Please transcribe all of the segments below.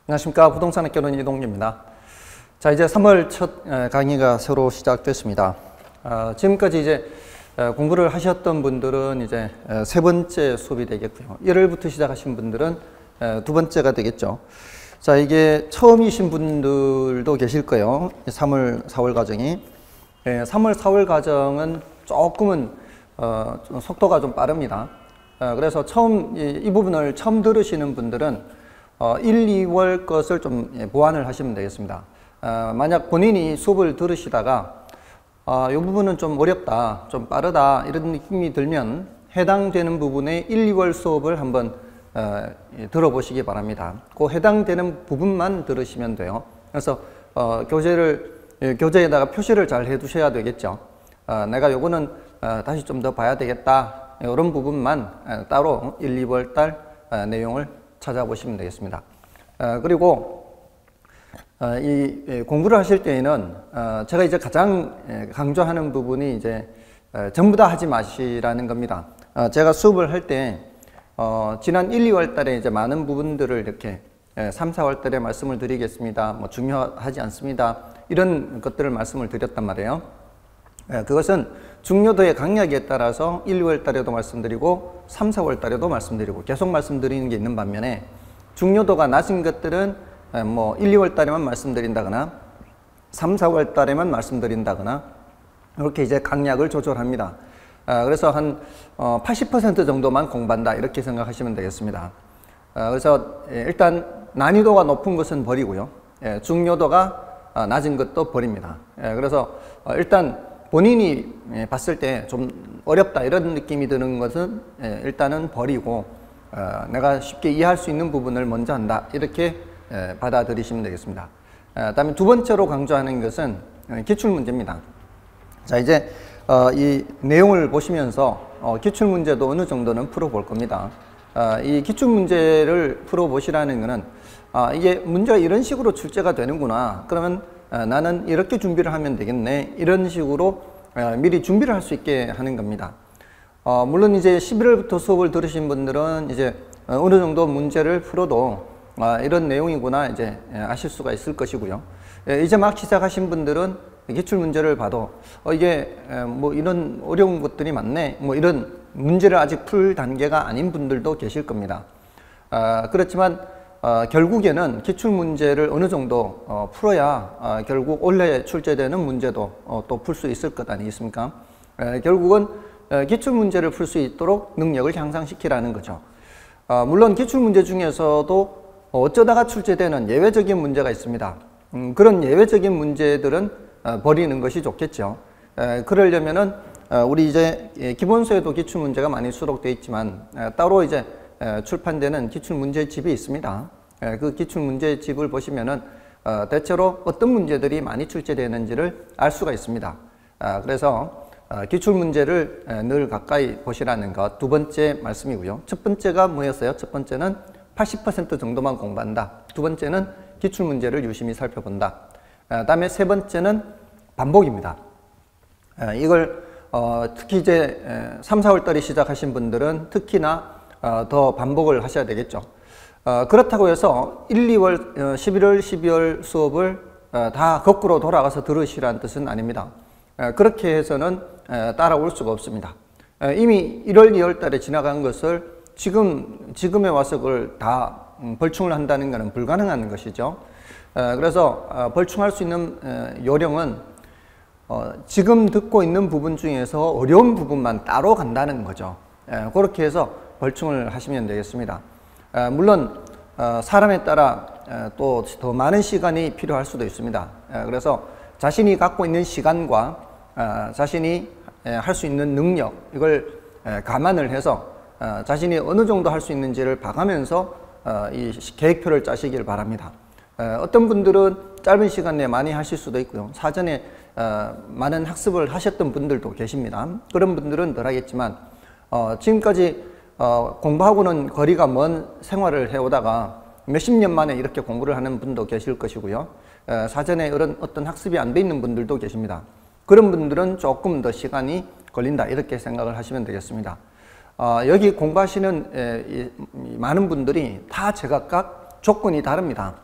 안녕하십니까. 부동산학교는 이동규입니다. 자, 이제 3월 첫 강의가 새로 시작됐습니다. 지금까지 이제 공부를 하셨던 분들은 이제 세 번째 수업이 되겠고요. 1월부터 시작하신 분들은 두 번째가 되겠죠. 자, 이게 처음이신 분들도 계실 거예요. 3월, 4월 과정이. 3월, 4월 과정은 조금은 속도가 좀 빠릅니다. 그래서 이 부분을 처음 들으시는 분들은 1, 2월 것을 좀 보완을 하시면 되겠습니다. 만약 본인이 수업을 들으시다가 이 부분은 좀 어렵다, 좀 빠르다 이런 느낌이 들면 해당되는 부분의 1, 2월 수업을 한번 들어보시기 바랍니다. 그 해당되는 부분만 들으시면 돼요. 그래서 교재에다가 표시를 잘 해두셔야 되겠죠. 내가 요거는 다시 좀 더 봐야 되겠다. 이런 부분만 따로 1, 2월 달 내용을 찾아보시면 되겠습니다. 그리고 이 공부를 하실 때에는 제가 이제 가장 강조하는 부분이 이제 전부 다 하지 마시라는 겁니다. 제가 수업을 할 때 지난 1, 2월 달에 이제 많은 부분들을 이렇게 3, 4월 달에 말씀을 드리겠습니다. 뭐 중요하지 않습니다. 이런 것들을 말씀을 드렸단 말이에요. 그것은 중요도의 강약에 따라서 1, 2월 달에도 말씀드리고 3, 4월 달에도 말씀드리고 계속 말씀드리는 게 있는 반면에 중요도가 낮은 것들은 뭐 1, 2월 달에만 말씀드린다거나 3, 4월 달에만 말씀드린다거나 이렇게 이제 강약을 조절합니다. 그래서 한 80% 정도만 공부한다 이렇게 생각하시면 되겠습니다. 그래서 일단 난이도가 높은 것은 버리고요. 중요도가 낮은 것도 버립니다. 그래서 일단 본인이 봤을 때 좀 어렵다 이런 느낌이 드는 것은 일단은 버리고 내가 쉽게 이해할 수 있는 부분을 먼저 한다 이렇게 받아들이시면 되겠습니다. 다음에 두 번째로 강조하는 것은 기출문제입니다. 자, 이제 이 내용을 보시면서 기출문제도 어느 정도는 풀어볼 겁니다. 이 기출문제를 풀어보시라는 것은 이게 문제가 이런 식으로 출제가 되는구나. 그러면 나는 이렇게 준비를 하면 되겠네. 이런 식으로 미리 준비를 할 수 있게 하는 겁니다. 물론 이제 11월부터 수업을 들으신 분들은 이제 어느 정도 문제를 풀어도 이런 내용이구나 이제 아실 수가 있을 것이고요. 이제 막 시작하신 분들은 기출 문제를 봐도 이게 뭐 이런 어려운 것들이 많네. 뭐 이런 문제를 아직 풀 단계가 아닌 분들도 계실 겁니다. 그렇지만 결국에는 기출문제를 어느 정도 풀어야 결국 올해 출제되는 문제도 또 풀 수 있을 것 아니겠습니까? 결국은 기출문제를 풀 수 있도록 능력을 향상시키라는 거죠. 물론 기출문제 중에서도 어쩌다가 출제되는 예외적인 문제가 있습니다. 그런 예외적인 문제들은 버리는 것이 좋겠죠. 그러려면은 우리 이제 기본서에도 기출문제가 많이 수록되어 있지만 따로 이제 출판되는 기출문제집이 있습니다. 그 기출문제집을 보시면은 대체로 어떤 문제들이 많이 출제되는지를 알 수가 있습니다. 그래서 기출문제를 늘 가까이 보시라는 것 두 번째 말씀이고요. 첫 번째가 뭐였어요? 첫 번째는 80% 정도만 공부한다. 두 번째는 기출문제를 유심히 살펴본다. 다음에 세 번째는 반복입니다. 이걸 특히 이제 3, 4월 달에 시작하신 분들은 특히나 더 반복을 하셔야 되겠죠. 그렇다고 해서 1, 2월, 11월, 12월 수업을 다 거꾸로 돌아가서 들으시라는 뜻은 아닙니다. 그렇게 해서는 따라올 수가 없습니다. 이미 1월, 2월 달에 지나간 것을 지금에 와서 그걸 다 벌충을 한다는 것은 불가능한 것이죠. 그래서 벌충할 수 있는 요령은 지금 듣고 있는 부분 중에서 어려운 부분만 따로 간다는 거죠. 그렇게 해서 벌충을 하시면 되겠습니다. 물론 사람에 따라 또 더 많은 시간이 필요할 수도 있습니다. 그래서 자신이 갖고 있는 시간과 자신이 할 수 있는 능력 이걸 감안을 해서 자신이 어느 정도 할 수 있는지를 봐가면서 이 계획표를 짜시길 바랍니다. 어떤 분들은 짧은 시간 내에 많이 하실 수도 있고요. 사전에 많은 학습을 하셨던 분들도 계십니다. 그런 분들은 덜 하겠지만 지금까지 공부하고는 거리가 먼 생활을 해오다가 몇십 년 만에 이렇게 공부를 하는 분도 계실 것이고요. 사전에 이런 어떤 학습이 안 돼 있는 분들도 계십니다. 그런 분들은 조금 더 시간이 걸린다 이렇게 생각을 하시면 되겠습니다. 여기 공부하시는 많은 분들이 다 제각각 조건이 다릅니다.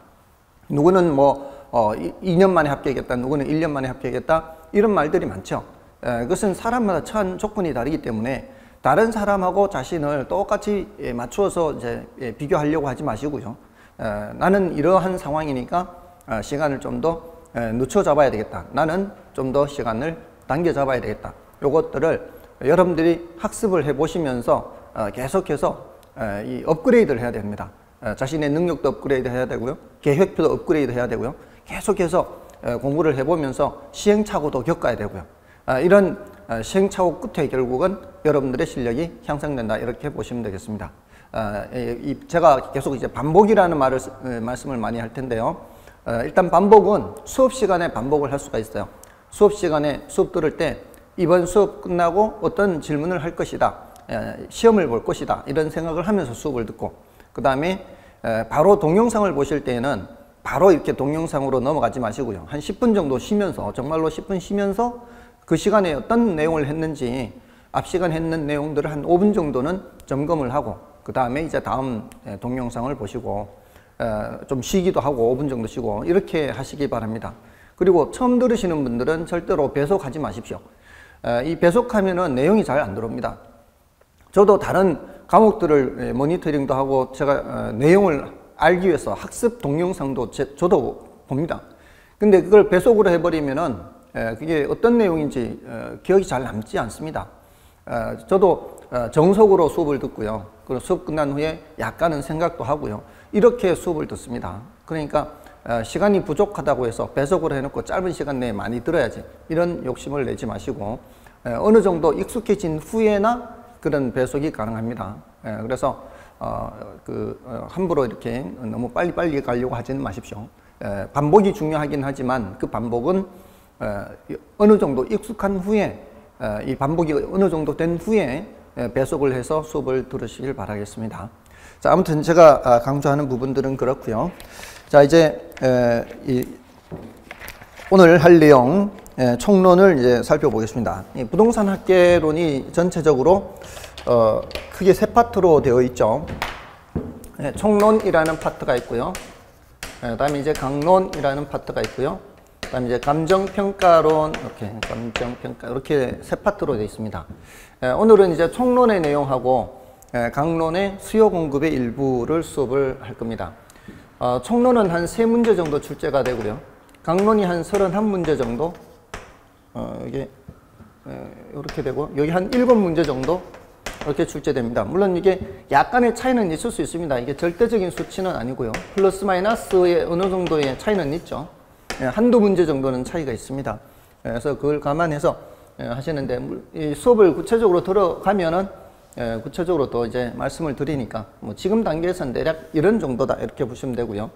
누구는 뭐 2년 만에 합격했다, 누구는 1년 만에 합격했다, 이런 말들이 많죠. 그것은 사람마다 처한 조건이 다르기 때문에 다른 사람하고 자신을 똑같이 맞추어서 이제 비교하려고 하지 마시고요. 나는 이러한 상황이니까 시간을 좀 더 늦춰 잡아야 되겠다. 나는 좀 더 시간을 당겨 잡아야 되겠다. 요것들을 여러분들이 학습을 해 보시면서 계속해서 이 업그레이드를 해야 됩니다. 자신의 능력도 업그레이드 해야 되고요. 계획표도 업그레이드 해야 되고요. 계속해서 공부를 해보면서 시행착오도 겪어야 되고요. 이런 시행착오 끝에 결국은 여러분들의 실력이 향상된다, 이렇게 보시면 되겠습니다. 제가 계속 이제 반복이라는 말씀을 많이 할 텐데요. 일단 반복은 수업 시간에 반복을 할 수가 있어요. 수업 시간에 수업 들을 때 이번 수업 끝나고 어떤 질문을 할 것이다, 시험을 볼 것이다, 이런 생각을 하면서 수업을 듣고, 그 다음에 바로 동영상을 보실 때에는 바로 이렇게 동영상으로 넘어가지 마시고요. 한 10분 정도 쉬면서, 정말로 10분 쉬면서 그 시간에 어떤 내용을 했는지, 앞 시간 했는 내용들을 한 5분 정도는 점검을 하고, 그 다음에 이제 다음 동영상을 보시고, 좀 쉬기도 하고 5분 정도 쉬고, 이렇게 하시기 바랍니다. 그리고 처음 들으시는 분들은 절대로 배속하지 마십시오. 이 배속하면은 내용이 잘 안 들어옵니다. 저도 다른 과목들을 모니터링도 하고 제가 내용을 알기 위해서 학습 동영상도 저도 봅니다. 근데 그걸 배속으로 해버리면은 그게 어떤 내용인지 기억이 잘 남지 않습니다. 저도 정석으로 수업을 듣고요. 그리고 수업 끝난 후에 약간은 생각도 하고요. 이렇게 수업을 듣습니다. 그러니까 시간이 부족하다고 해서 배속으로 해놓고 짧은 시간 내에 많이 들어야지, 이런 욕심을 내지 마시고 어느 정도 익숙해진 후에나 그런 배속이 가능합니다. 그래서 함부로 이렇게 너무 빨리빨리 가려고 하지는 마십시오. 반복이 중요하긴 하지만 그 반복은 어느 정도 익숙한 후에, 이 반복이 어느 정도 된 후에 배속을 해서 수업을 들으시길 바라겠습니다. 자, 아무튼 제가 강조하는 부분들은 그렇고요. 자, 이제 오늘 할 내용 총론을 이제 살펴보겠습니다. 이 부동산 학계론이 전체적으로 크게 세 파트로 되어 있죠. 총론이라는 파트가 있고요. 그다음에 이제 강론이라는 파트가 있고요. 그다음에 이제 감정평가론, 이렇게 감정평가, 이렇게 세 파트로 되어 있습니다. 오늘은 이제 총론의 내용하고 강론의 수요 공급의 일부를 수업을 할 겁니다. 총론은 한 3문제 정도 출제가 되고요. 강론이 한 31문제 정도, 이게 이렇게 되고, 여기 한 7문제 정도 이렇게 출제됩니다. 물론 이게 약간의 차이는 있을 수 있습니다. 이게 절대적인 수치는 아니고요. 플러스 마이너스의 어느 정도의 차이는 있죠. 한두 문제 정도는 차이가 있습니다. 그래서 그걸 감안해서 하시는데, 이 수업을 구체적으로 들어가면은 구체적으로 또 이제 말씀을 드리니까 뭐 지금 단계에서는 대략 이런 정도다, 이렇게 보시면 되고요.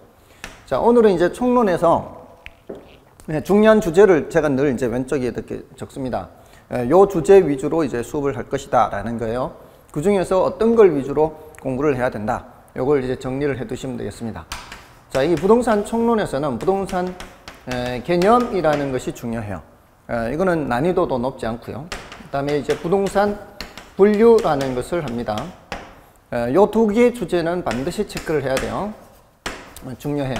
자, 오늘은 이제 총론에서 중요한 주제를 제가 늘 이제 왼쪽에 이렇게 적습니다. 요 주제 위주로 이제 수업을 할 것이다 라는 거예요. 그 중에서 어떤 걸 위주로 공부를 해야 된다, 요걸 이제 정리를 해 두시면 되겠습니다. 자, 이 부동산 총론에서는 부동산 개념이라는 것이 중요해요. 이거는 난이도도 높지 않고요. 그 다음에 이제 부동산 분류라는 것을 합니다. 요 두 개의 주제는 반드시 체크를 해야 돼요. 중요해요.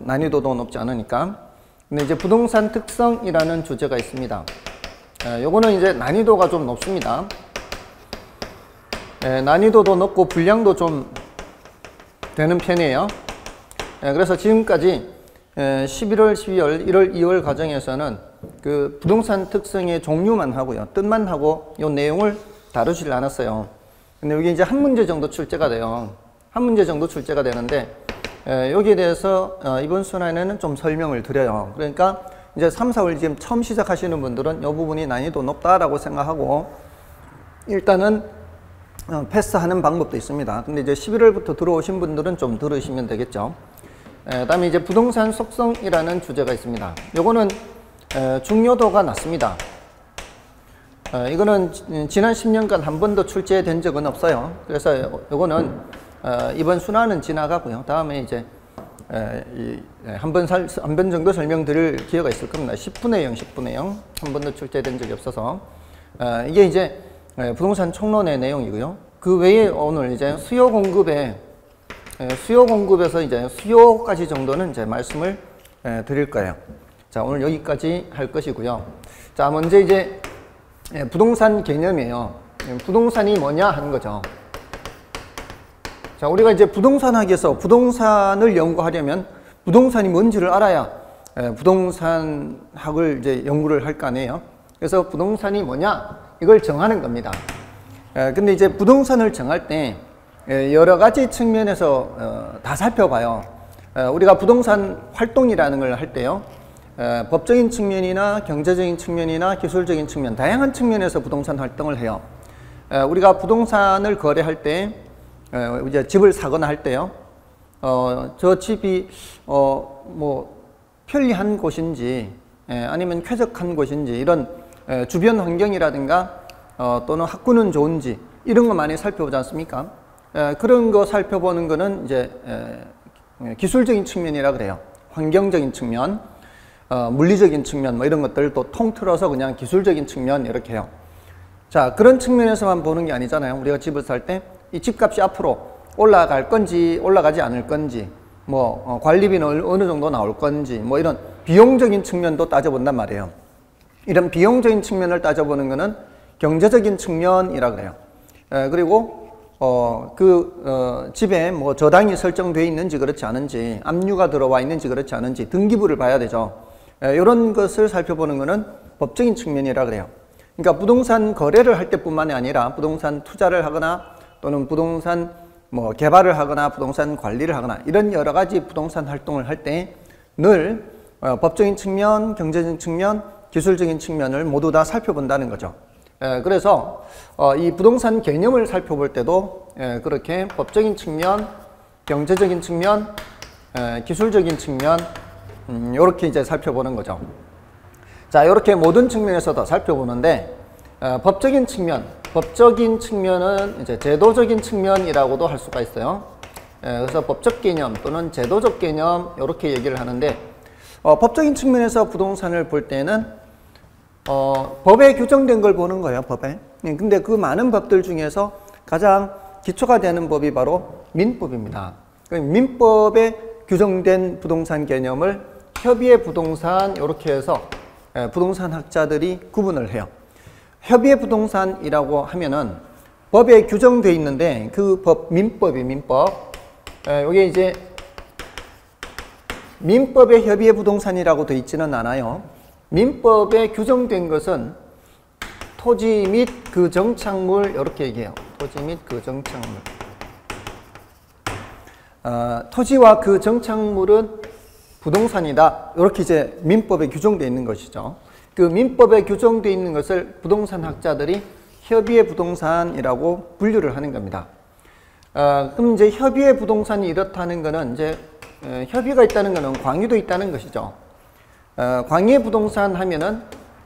난이도도 높지 않으니까. 근데 이제 부동산 특성이라는 주제가 있습니다. 요거는 이제 난이도가 좀 높습니다. 난이도도 높고 분량도 좀 되는 편이에요. 그래서 지금까지 11월, 12월, 1월, 2월 과정에서는 그 부동산 특성의 종류만 하고요. 뜻만 하고 요 내용을 다루질 않았어요. 근데 여기 이제 한 문제 정도 출제가 돼요. 한 문제 정도 출제가 되는데, 여기에 대해서 이번 순환에는 좀 설명을 드려요. 그러니까 이제 3, 4월 지금 처음 시작하시는 분들은 이 부분이 난이도 높다라고 생각하고 일단은 패스하는 방법도 있습니다. 근데 이제 11월부터 들어오신 분들은 좀 들으시면 되겠죠. 그다음에 이제 부동산 속성이라는 주제가 있습니다. 요거는 중요도가 낮습니다. 이거는 지난 10년간 한 번도 출제된 적은 없어요. 그래서 요거는 이번 순환은 지나가고요. 다음에 이제 한 번 정도 설명드릴 기회가 있을 겁니다. 10분의 0, 10분의 0. 한 번도 출제된 적이 없어서. 이게 이제 부동산 총론의 내용이고요. 그 외에 오늘 이제 수요 공급의 수요 공급에서 이제 수요까지 정도는 이제 말씀을 드릴 거예요. 자, 오늘 여기까지 할 것이고요. 자, 먼저 이제 부동산 개념이에요. 부동산이 뭐냐 하는 거죠. 자, 우리가 이제 부동산학에서 부동산을 연구하려면 부동산이 뭔지를 알아야 부동산학을 이제 연구를 할 거 아니에요. 그래서 부동산이 뭐냐 이걸 정하는 겁니다. 근데 이제 부동산을 정할 때 여러 가지 측면에서 다 살펴봐요. 우리가 부동산 활동이라는 걸 할 때요, 법적인 측면이나 경제적인 측면이나 기술적인 측면, 다양한 측면에서 부동산 활동을 해요. 우리가 부동산을 거래할 때, 이제 집을 사거나 할 때요, 저 집이 뭐 편리한 곳인지 아니면 쾌적한 곳인지 이런 주변 환경이라든가 또는 학구는 좋은지 이런 거 많이 살펴보지 않습니까? 그런 거 살펴보는 거는 이제 기술적인 측면이라 그래요. 환경적인 측면, 물리적인 측면 뭐 이런 것들 또 통틀어서 그냥 기술적인 측면 이렇게 해요. 자, 그런 측면에서만 보는 게 아니잖아요. 우리가 집을 살 때 이 집값이 앞으로 올라갈 건지 올라가지 않을 건지, 뭐 관리비는 어느 정도 나올 건지, 뭐 이런 비용적인 측면도 따져본단 말이에요. 이런 비용적인 측면을 따져보는 거는 경제적인 측면이라 그래요. 그리고 집에 뭐 저당이 설정되어 있는지 그렇지 않은지, 압류가 들어와 있는지 그렇지 않은지 등기부를 봐야 되죠. 이런 것을 살펴보는 것은 법적인 측면이라 그래요. 그러니까 부동산 거래를 할 때뿐만이 아니라 부동산 투자를 하거나 또는 부동산 뭐 개발을 하거나 부동산 관리를 하거나 이런 여러 가지 부동산 활동을 할 때 늘 법적인 측면, 경제적인 측면, 기술적인 측면을 모두 다 살펴본다는 거죠. 그래서 이 부동산 개념을 살펴볼 때도 그렇게 법적인 측면, 경제적인 측면, 기술적인 측면 이렇게 이제 살펴보는 거죠. 자, 이렇게 모든 측면에서 다 살펴보는데 법적인 측면은 이제 제도적인 측면이라고도 할 수가 있어요. 그래서 법적 개념 또는 제도적 개념 이렇게 얘기를 하는데 법적인 측면에서 부동산을 볼 때는 법에 규정된 걸 보는 거예요, 법에. 근데 그 많은 법들 중에서 가장 기초가 되는 법이 바로 민법입니다. 민법에 규정된 부동산 개념을 협의의 부동산 이렇게 해서 부동산 학자들이 구분을 해요. 협의의 부동산이라고 하면은 법에 규정되어 있는데 그 법, 민법이 민법. 이게 이제 민법에 협의의 부동산이라고 되어 있지는 않아요. 민법에 규정된 것은 토지 및 그 정착물 이렇게 얘기해요. 토지 및 그 정착물. 토지와 그 정착물은 부동산이다. 이렇게 이제 민법에 규정되어 있는 것이죠. 그 민법에 규정되어 있는 것을 부동산 학자들이 협의의 부동산이라고 분류를 하는 겁니다. 그럼 이제 협의의 부동산이 이렇다는 것은 이제 협의가 있다는 것은 광유도 있다는 것이죠. 광유의 부동산 하면은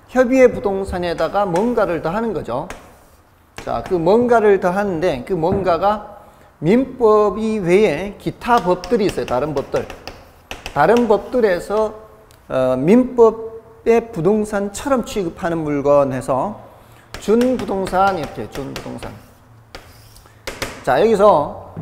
협의의 부동산에다가 뭔가를 더하는 거죠. 자, 그 뭔가를 더하는데 그 뭔가가 민법 이외에 기타 법들이 있어요. 다른 법들. 다른 법들에서 민법의 부동산처럼 취급하는 물건에서 준부동산 이렇게 준부동산. 자, 여기서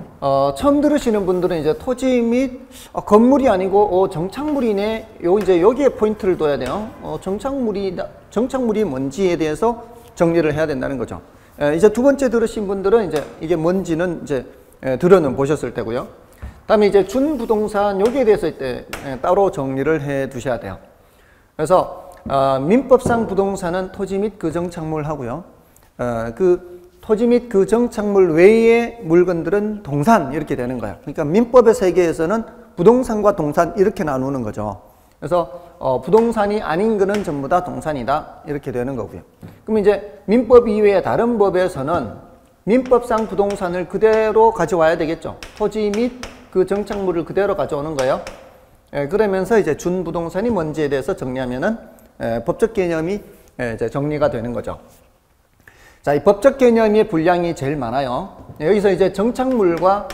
처음 들으시는 분들은 이제 토지 및 건물이 아니고 정착물이네. 이제 여기에 포인트를 둬야 돼요. 정착물이 뭔지에 대해서 정리를 해야 된다는 거죠. 이제 두 번째 들으신 분들은 이제 이게 뭔지는 이제 들어는 보셨을 테고요. 다음에 이제 준부동산 여기에 대해서 이때 따로 정리를 해 두셔야 돼요. 그래서 민법상 부동산은 토지 및 그 정착물 하고요. 그 토지 및 그 정착물 외의 물건들은 동산 이렇게 되는 거예요. 그러니까 민법의 세계에서는 부동산과 동산 이렇게 나누는 거죠. 그래서 부동산이 아닌 거는 전부 다 동산이다 이렇게 되는 거고요. 그럼 이제 민법 이외의 다른 법에서는 민법상 부동산을 그대로 가져와야 되겠죠. 토지 및 그 정착물을 그대로 가져오는 거예요. 그러면서 이제 준부동산이 뭔지에 대해서 정리하면은 법적 개념이 이제 정리가 되는 거죠. 자, 이 법적 개념의 분량이 제일 많아요. 여기서 이제 정착물과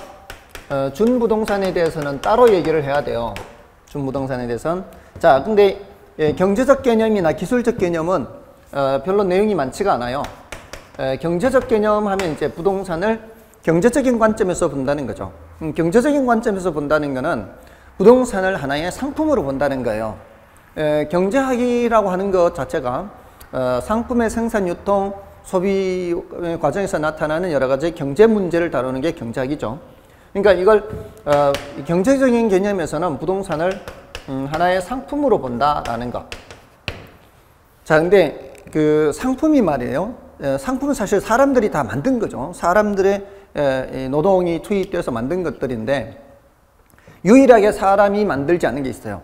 준부동산에 대해서는 따로 얘기를 해야 돼요. 준부동산에 대해서는. 자, 근데 경제적 개념이나 기술적 개념은 별로 내용이 많지가 않아요. 경제적 개념 하면 이제 부동산을 경제적인 관점에서 본다는 거죠. 경제적인 관점에서 본다는 것은 부동산을 하나의 상품으로 본다는 거예요. 경제학이라고 하는 것 자체가 상품의 생산, 유통, 소비 과정에서 나타나는 여러 가지 경제 문제를 다루는 게 경제학이죠. 그러니까 이걸 경제적인 개념에서는 부동산을 하나의 상품으로 본다라는 것. 자, 근데 그 상품이 말이에요. 상품은 사실 사람들이 다 만든 거죠. 사람들의 노동이 투입돼서 만든 것들인데 유일하게 사람이 만들지 않는 게 있어요.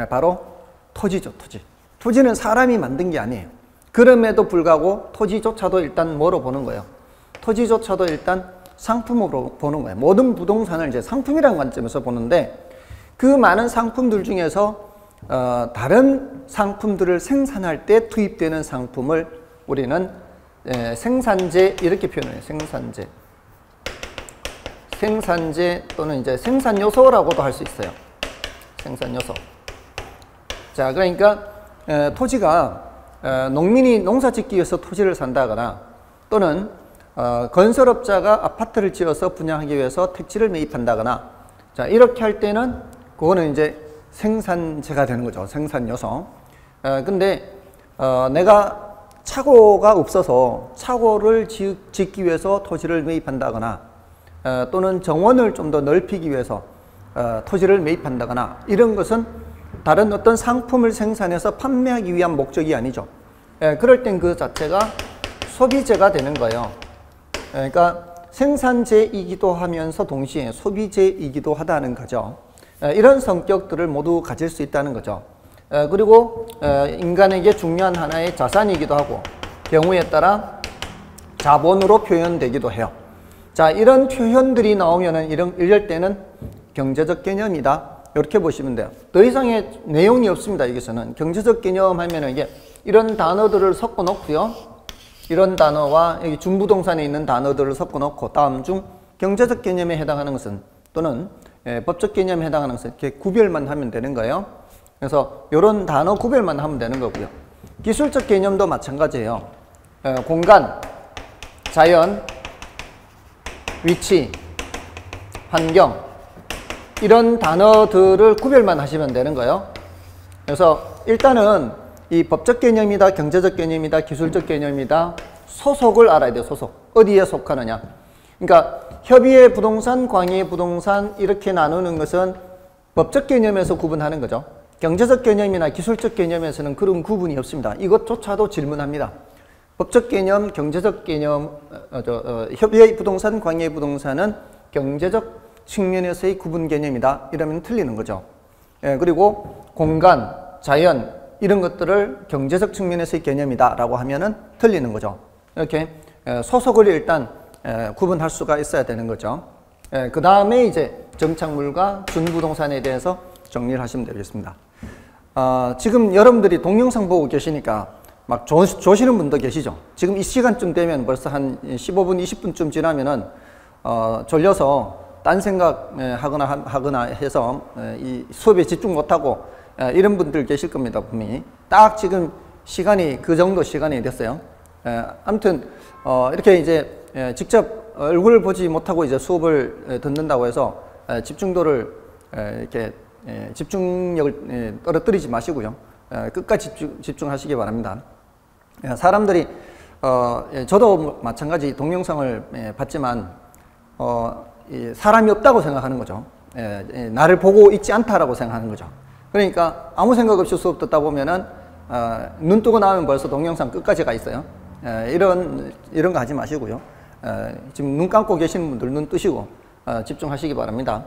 바로 토지죠, 토지. 토지는 사람이 만든 게 아니에요. 그럼에도 불구하고 토지조차도 일단 뭐로 보는 거예요? 토지조차도 일단 상품으로 보는 거예요. 모든 부동산을 이제 상품이라는 관점에서 보는데 그 많은 상품들 중에서 다른 상품들을 생산할 때 투입되는 상품을 우리는 생산재 이렇게 표현해요. 생산재. 생산재 또는 이제 생산 요소라고도 할 수 있어요. 생산 요소. 자, 그러니까 토지가 농민이 농사 짓기 위해서 토지를 산다거나 또는 건설업자가 아파트를 지어서 분양하기 위해서 택지를 매입한다거나 자, 이렇게 할 때는 그거는 이제 생산재가 되는 거죠. 생산 요소. 근데 내가 차고가 없어서 차고를 짓기 위해서 토지를 매입한다거나 또는 정원을 좀 더 넓히기 위해서 토지를 매입한다거나 이런 것은 다른 어떤 상품을 생산해서 판매하기 위한 목적이 아니죠. 그럴 땐 그 자체가 소비재가 되는 거예요. 그러니까 생산재이기도 하면서 동시에 소비재이기도 하다는 거죠. 이런 성격들을 모두 가질 수 있다는 거죠. 그리고 인간에게 중요한 하나의 자산이기도 하고 경우에 따라 자본으로 표현되기도 해요. 자, 이런 표현들이 나오면은 이럴 때는 경제적 개념이다. 이렇게 보시면 돼요. 더 이상의 내용이 없습니다. 여기서는 경제적 개념 하면은 이게 이런 단어들을 섞어 놓고요. 이런 단어와 여기 중부동산에 있는 단어들을 섞어 놓고 다음 중 경제적 개념에 해당하는 것은 또는 법적 개념에 해당하는 것은 이렇게 구별만 하면 되는 거예요. 그래서 이런 단어 구별만 하면 되는 거고요. 기술적 개념도 마찬가지예요. 공간, 자연, 위치, 환경 이런 단어들을 구별만 하시면 되는 거예요. 그래서 일단은 이 법적 개념이다, 경제적 개념이다, 기술적 개념이다 소속을 알아야 돼요. 소속. 어디에 속하느냐. 그러니까 협의의 부동산, 광의의 부동산 이렇게 나누는 것은 법적 개념에서 구분하는 거죠. 경제적 개념이나 기술적 개념에서는 그런 구분이 없습니다. 이것조차도 질문합니다. 법적 개념, 경제적 개념, 협의의 부동산, 광의의 부동산은 경제적 측면에서의 구분 개념이다. 이러면 틀리는 거죠. 그리고 공간, 자연 이런 것들을 경제적 측면에서의 개념이다 라고 하면은 틀리는 거죠. 이렇게 소속을 일단 구분할 수가 있어야 되는 거죠. 그 다음에 이제 정착물과 준부동산에 대해서 정리를 하시면 되겠습니다. 지금 여러분들이 동영상 보고 계시니까 막 조시는 분도 계시죠. 지금 이 시간쯤 되면 벌써 한 15분, 20분쯤 지나면은 졸려서 딴 생각 하거나 해서 이 수업에 집중 못하고 이런 분들 계실 겁니다. 분명히. 딱 지금 시간이 그 정도 시간이 됐어요. 아무튼 이렇게 이제 직접 얼굴을 보지 못하고 이제 수업을 듣는다고 해서 집중도를 이렇게 집중력을 떨어뜨리지 마시고요. 끝까지 집중하시기 바랍니다. 사람들이 저도 마찬가지 동영상을 봤지만 사람이 없다고 생각하는 거죠. 나를 보고 있지 않다라고 생각하는 거죠. 그러니까 아무 생각 없이 수업 듣다 보면은 눈 뜨고 나면 벌써 동영상 끝까지 가 있어요. 이런 거 하지 마시고요. 지금 눈 감고 계시는 분들 눈 뜨시고 집중하시기 바랍니다.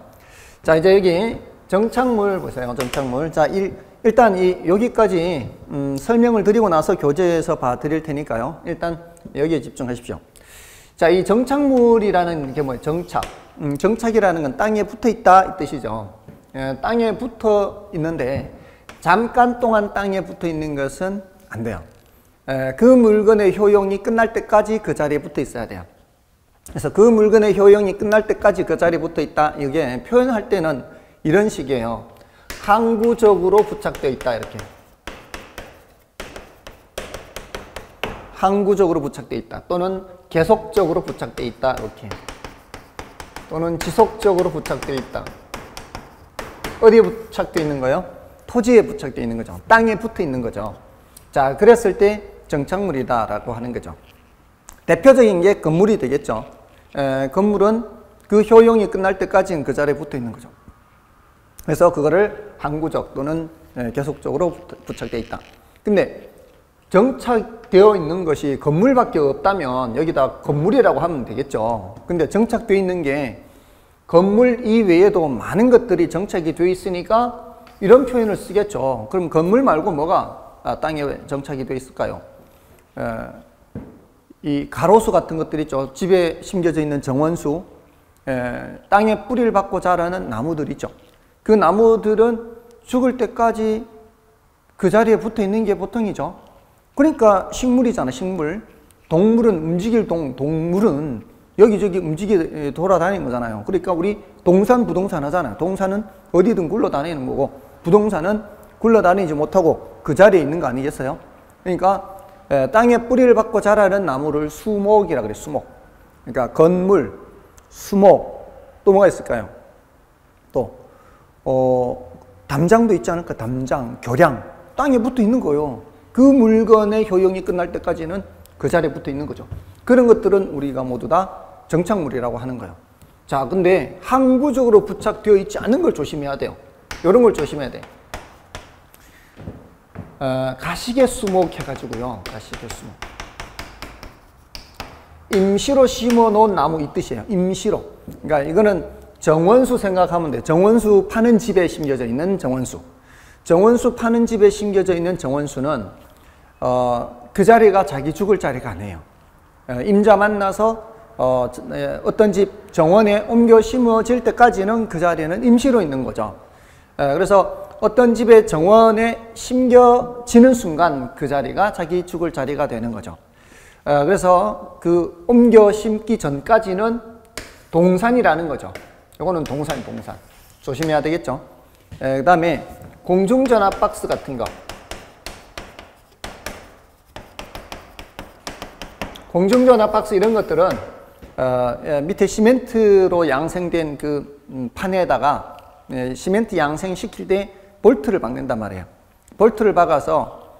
자, 이제 여기 정착물 보세요. 정착물. 자, 일단 여기까지 설명을 드리고 나서 교재에서 봐 드릴 테니까요. 일단 여기에 집중하십시오. 자, 이 정착물이라는 게 뭐예요? 정착. 정착이라는 건 땅에 붙어 있다 이 뜻이죠. 땅에 붙어 있는데 잠깐 동안 땅에 붙어 있는 것은 안 돼요. 그 물건의 효용이 끝날 때까지 그 자리에 붙어 있어야 돼요. 그래서 그 물건의 효용이 끝날 때까지 그 자리에 붙어 있다. 이게 표현할 때는 이런 식이에요. 항구적으로 부착되어 있다. 이렇게. 항구적으로 부착되어 있다. 또는 계속적으로 부착되어 있다. 이렇게. 또는 지속적으로 부착되어 있다. 어디에 부착되어 있는 거예요? 토지에 부착되어 있는 거죠. 땅에 붙어 있는 거죠. 자, 그랬을 때 정착물이다라고 하는 거죠. 대표적인 게 건물이 되겠죠. 건물은 그 효용이 끝날 때까지는 그 자리에 붙어 있는 거죠. 그래서 그거를 항구적 또는 계속적으로 부착되어 있다. 근데 정착되어 있는 것이 건물밖에 없다면 여기다 건물이라고 하면 되겠죠. 근데 정착되어 있는 게 건물 이외에도 많은 것들이 정착이 되어 있으니까 이런 표현을 쓰겠죠. 그럼 건물 말고 뭐가 땅에 정착이 되어 있을까요? 이 가로수 같은 것들이 있죠. 집에 심겨져 있는 정원수, 땅에 뿌리를 받고 자라는 나무들 있죠. 그 나무들은 죽을 때까지 그 자리에 붙어 있는 게 보통이죠. 그러니까 식물이잖아, 식물. 동물은 움직일 동물은 여기저기 움직이 돌아다니는 거잖아요. 그러니까 우리 동산, 부동산 하잖아요. 동산은 어디든 굴러다니는 거고, 부동산은 굴러다니지 못하고 그 자리에 있는 거 아니겠어요? 그러니까 땅에 뿌리를 받고 자라는 나무를 수목이라 그래요. 수목. 그러니까 건물, 수목, 또 뭐가 있을까요? 또 담장도 있지 않을까? 담장, 교량. 땅에 붙어 있는 거예요. 그 물건의 효용이 끝날 때까지는 그 자리에 붙어 있는 거죠. 그런 것들은 우리가 모두 다 정착물이라고 하는 거예요. 자, 근데 항구적으로 부착되어 있지 않은 걸 조심해야 돼요. 이런 걸 조심해야 돼. 가시개수목 해가지고요. 가시개수목. 임시로 심어 놓은 나무 이 뜻이에요. 임시로. 그러니까 이거는 정원수 생각하면 돼요. 정원수 파는 집에 심겨져 있는 정원수. 정원수 파는 집에 심겨져 있는 정원수는 그 자리가 자기 죽을 자리가 아니에요. 임자 만나서 어떤 집 정원에 옮겨 심어질 때까지는 그 자리에는 임시로 있는 거죠. 그래서 어떤 집의 정원에 심겨지는 순간 그 자리가 자기 죽을 자리가 되는 거죠. 그래서 그 옮겨 심기 전까지는 동산이라는 거죠. 이거는 동산. 조심해야 되겠죠. 그 다음에 공중전화 박스 같은 거. 공중전화 박스 이런 것들은 밑에 시멘트로 양생된 그 판에다가 시멘트 양생시킬 때 볼트를 박는단 말이에요. 볼트를 박아서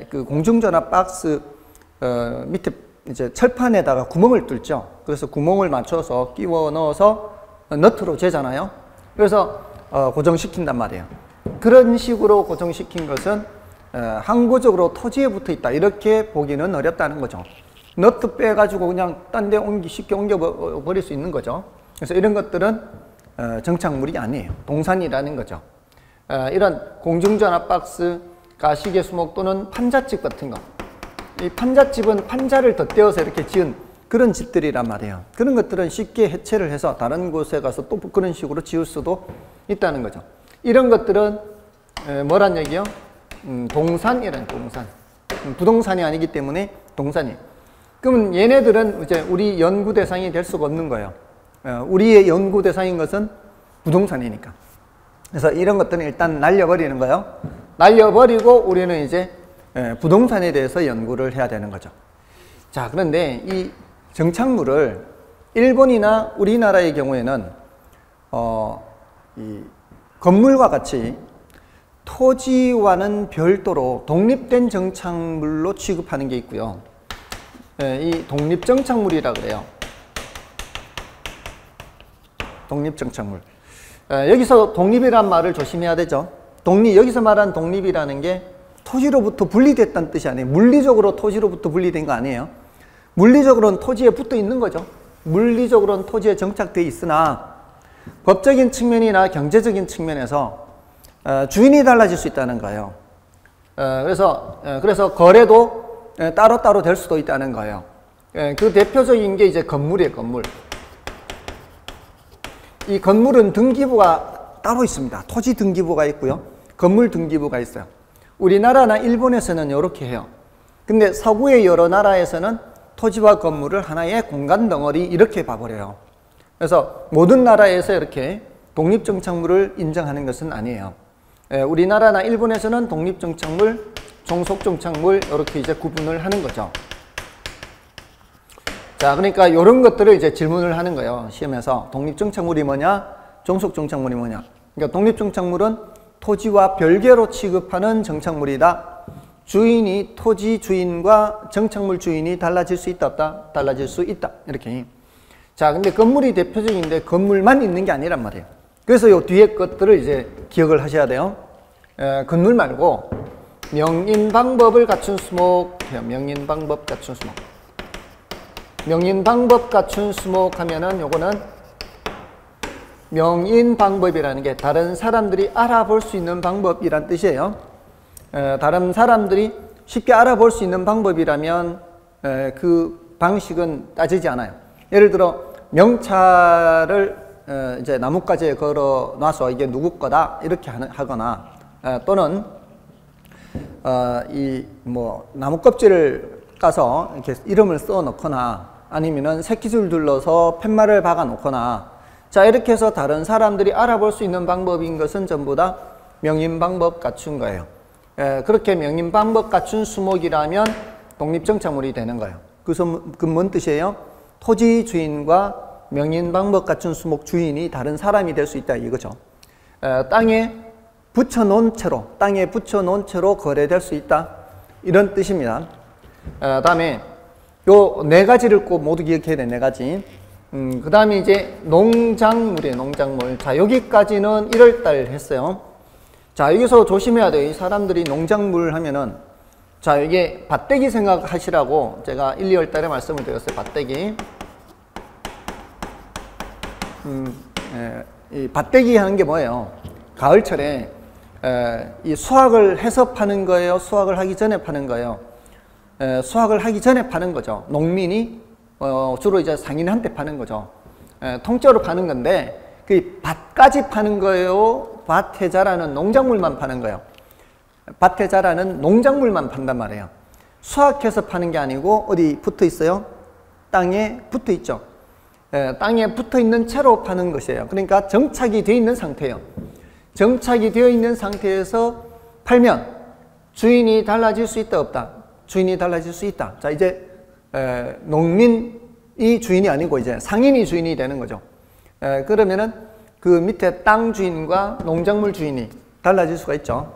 그 공중전화 박스 밑에 이제 철판에다가 구멍을 뚫죠. 그래서 구멍을 맞춰서 끼워 넣어서 너트로 재잖아요. 그래서 고정시킨단 말이에요. 그런 식으로 고정시킨 것은 항구적으로 토지에 붙어 있다. 이렇게 보기는 어렵다는 거죠. 너트 빼가지고 그냥 딴 데 쉽게 옮겨버릴 수 있는 거죠. 그래서 이런 것들은 정착물이 아니에요. 동산이라는 거죠. 이런 공중전화 박스, 가시개수목 또는 판잣집 같은 거. 이 판잣집은 판자를 덧대어서 이렇게 지은 그런 집들이란 말이에요. 그런 것들은 쉽게 해체를 해서 다른 곳에 가서 또 그런 식으로 지을 수도 있다는 거죠. 이런 것들은 뭐란 얘기요? 동산이란 동산. 부동산이 아니기 때문에 동산이에요. 그러면 얘네들은 이제 우리 연구 대상이 될 수가 없는 거예요. 우리의 연구 대상인 것은 부동산이니까. 그래서 이런 것들은 일단 날려버리는 거예요. 날려버리고 우리는 이제 부동산에 대해서 연구를 해야 되는 거죠. 자, 그런데 이 정착물을 일본이나 우리나라의 경우에는 이 건물과 같이 토지와는 별도로 독립된 정착물로 취급하는 게 있고요. 이 독립정착물이라 그래요. 독립정착물. 여기서 독립이란 말을 조심해야 되죠. 여기서 말한 독립이라는 게 토지로부터 분리됐다는 뜻이 아니에요. 물리적으로 토지로부터 분리된 거 아니에요. 물리적으로는 토지에 붙어 있는 거죠. 물리적으로는 토지에 정착되어 있으나 법적인 측면이나 경제적인 측면에서 주인이 달라질 수 있다는 거예요. 그래서 거래도 따로따로 될 수도 있다는 거예요. 그 대표적인 게 이제 건물이에요, 건물. 이 건물은 등기부가 따로 있습니다. 토지 등기부가 있고요. 건물 등기부가 있어요. 우리나라나 일본에서는 이렇게 해요. 근데 서구의 여러 나라에서는 토지와 건물을 하나의 공간 덩어리 이렇게 봐버려요. 그래서 모든 나라에서 이렇게 독립정착물을 인정하는 것은 아니에요. 우리나라나 일본에서는 독립정착물, 종속정착물 이렇게 이제 구분을 하는 거죠. 자, 자, 그러니까 이런 것들을 이제 질문을 하는 거예요. 시험에서. 독립정착물이 뭐냐? 종속정착물이 뭐냐? 그러니까 독립정착물은 토지와 별개로 취급하는 정착물이다. 주인이, 토지 주인과 정착물 주인이 달라질 수 있다, 없다? 달라질 수 있다. 이렇게. 자, 근데 건물이 대표적인데 건물만 있는 게 아니란 말이에요. 그래서 요 뒤에 것들을 이제 기억을 하셔야 돼요. 건물 말고 명인방법을 갖춘 수목, 명인방법 갖춘 수목. 명인방법 갖춘 수목 하면은 요거는 명인방법이라는 게 다른 사람들이 알아볼 수 있는 방법이란 뜻이에요. 다른 사람들이 쉽게 알아볼 수 있는 방법이라면 그 방식은 따지지 않아요. 예를 들어 명찰을 이제 나뭇가지에 걸어 놔서 이게 누구 거다 이렇게 하거나 또는 이 뭐 나무 껍질을 까서 이렇게 이름을 써 놓거나 아니면은 새끼줄 둘러서 팻말을 박아 놓거나 자 이렇게 해서 다른 사람들이 알아볼 수 있는 방법인 것은 전부 다 명인방법 갖춘 거예요. 그렇게 명인방법 갖춘 수목이라면 독립정착물이 되는 거예요. 그래서 그 뭔 뜻이에요? 토지 주인과 명인방법 갖춘 수목 주인이 다른 사람이 될 수 있다 이거죠. 땅에 붙여놓은 채로 거래될 수 있다 이런 뜻입니다. 다음에 요 네 가지를 꼭 모두 기억해야 돼. 네 가지. 그 다음에 이제 농작물이에요. 농작물. 자 여기까지는 1월달 했어요. 자 여기서 조심해야 돼요. 이 사람들이 농작물 하면은 자 이게 밭대기 생각하시라고 제가 1, 2월 달에 말씀을 드렸어요. 밭대기. 이 밭대기 하는 게 뭐예요? 가을철에 이 수확을 해서 파는 거예요? 수확을 하기 전에 파는 거예요? 수확을 하기 전에 파는 거죠. 농민이 주로 이제 상인한테 파는 거죠. 통째로 파는 건데 그 밭까지 파는 거예요? 밭에 자라는 농작물만 파는 거예요. 밭에 자라는 농작물만 판단 말이에요. 수확해서 파는 게 아니고 어디 붙어 있어요? 땅에 붙어 있죠. 땅에 붙어 있는 채로 파는 것이에요. 그러니까 정착이 되어 있는 상태예요. 정착이 되어 있는 상태에서 팔면 주인이 달라질 수 있다 없다? 주인이 달라질 수 있다. 자 이제 농민이 주인이 아니고 이제 상인이 주인이 되는 거죠. 그러면은 그 밑에 땅 주인과 농작물 주인이 달라질 수가 있죠.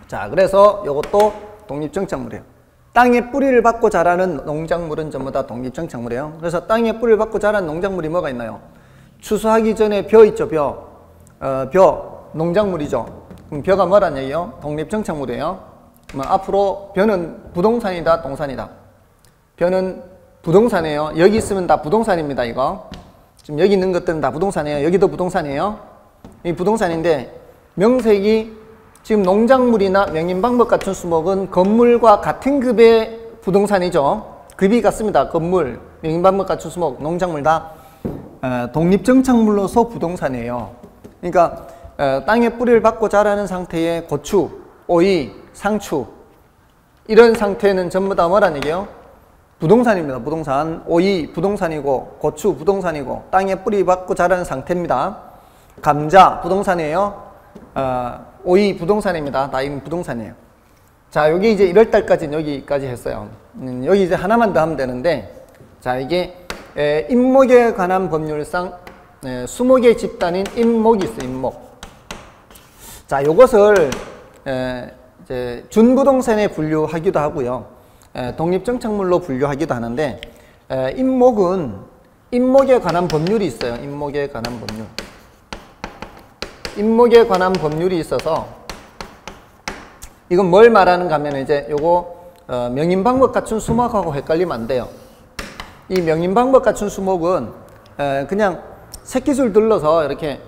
자 그래서 이것도 독립정착물이에요. 땅에 뿌리를 받고 자라는 농작물은 전부 다 독립정착물이에요. 그래서 땅에 뿌리를 받고 자라는 농작물이 뭐가 있나요? 추수하기 전에 벼 있죠. 벼 농작물이죠. 그럼 벼가 뭐란 얘기예요? 독립정착물이에요. 그럼 앞으로 벼는 부동산이다 동산이다? 벼는 부동산이에요. 여기 있으면 다 부동산입니다. 이거 지금 여기 있는 것들은 다 부동산이에요. 여기도 부동산이에요. 이 부동산인데 명색이 지금 농작물이나 명인방법 같은 수목은 건물과 같은 급의 부동산이죠. 급이 같습니다. 건물, 명인방법 같은 수목, 농작물 다 독립정착물로서 부동산이에요. 그러니까 땅에 뿌리를 받고 자라는 상태의 고추, 오이, 상추 이런 상태는 전부 다 뭐란 얘기예요? 부동산입니다. 부동산. 오이 부동산이고 고추 부동산이고 땅에 뿌리 받고 자라는 상태입니다. 감자 부동산이에요. 오이 부동산입니다. 다 이미 부동산이에요. 자 여기 이제 1월달까지는 여기까지 했어요. 여기 이제 하나만 더 하면 되는데 자 이게 임목에 관한 법률상 수목의 집단인 임목이 있어요. 임목. 자 요것을 이제 준부동산에 분류하기도 하고요. 독립정착물로 분류하기도 하는데 임목은 임목에 관한 법률이 있어요. 임목에 관한 법률. 임목에 관한 법률이 있어서 이건 뭘 말하는가 하면 이제 요거 명인방법 갖춘 수목하고 헷갈리면 안 돼요. 이 명인방법 갖춘 수목은 그냥 새끼줄 둘러서 이렇게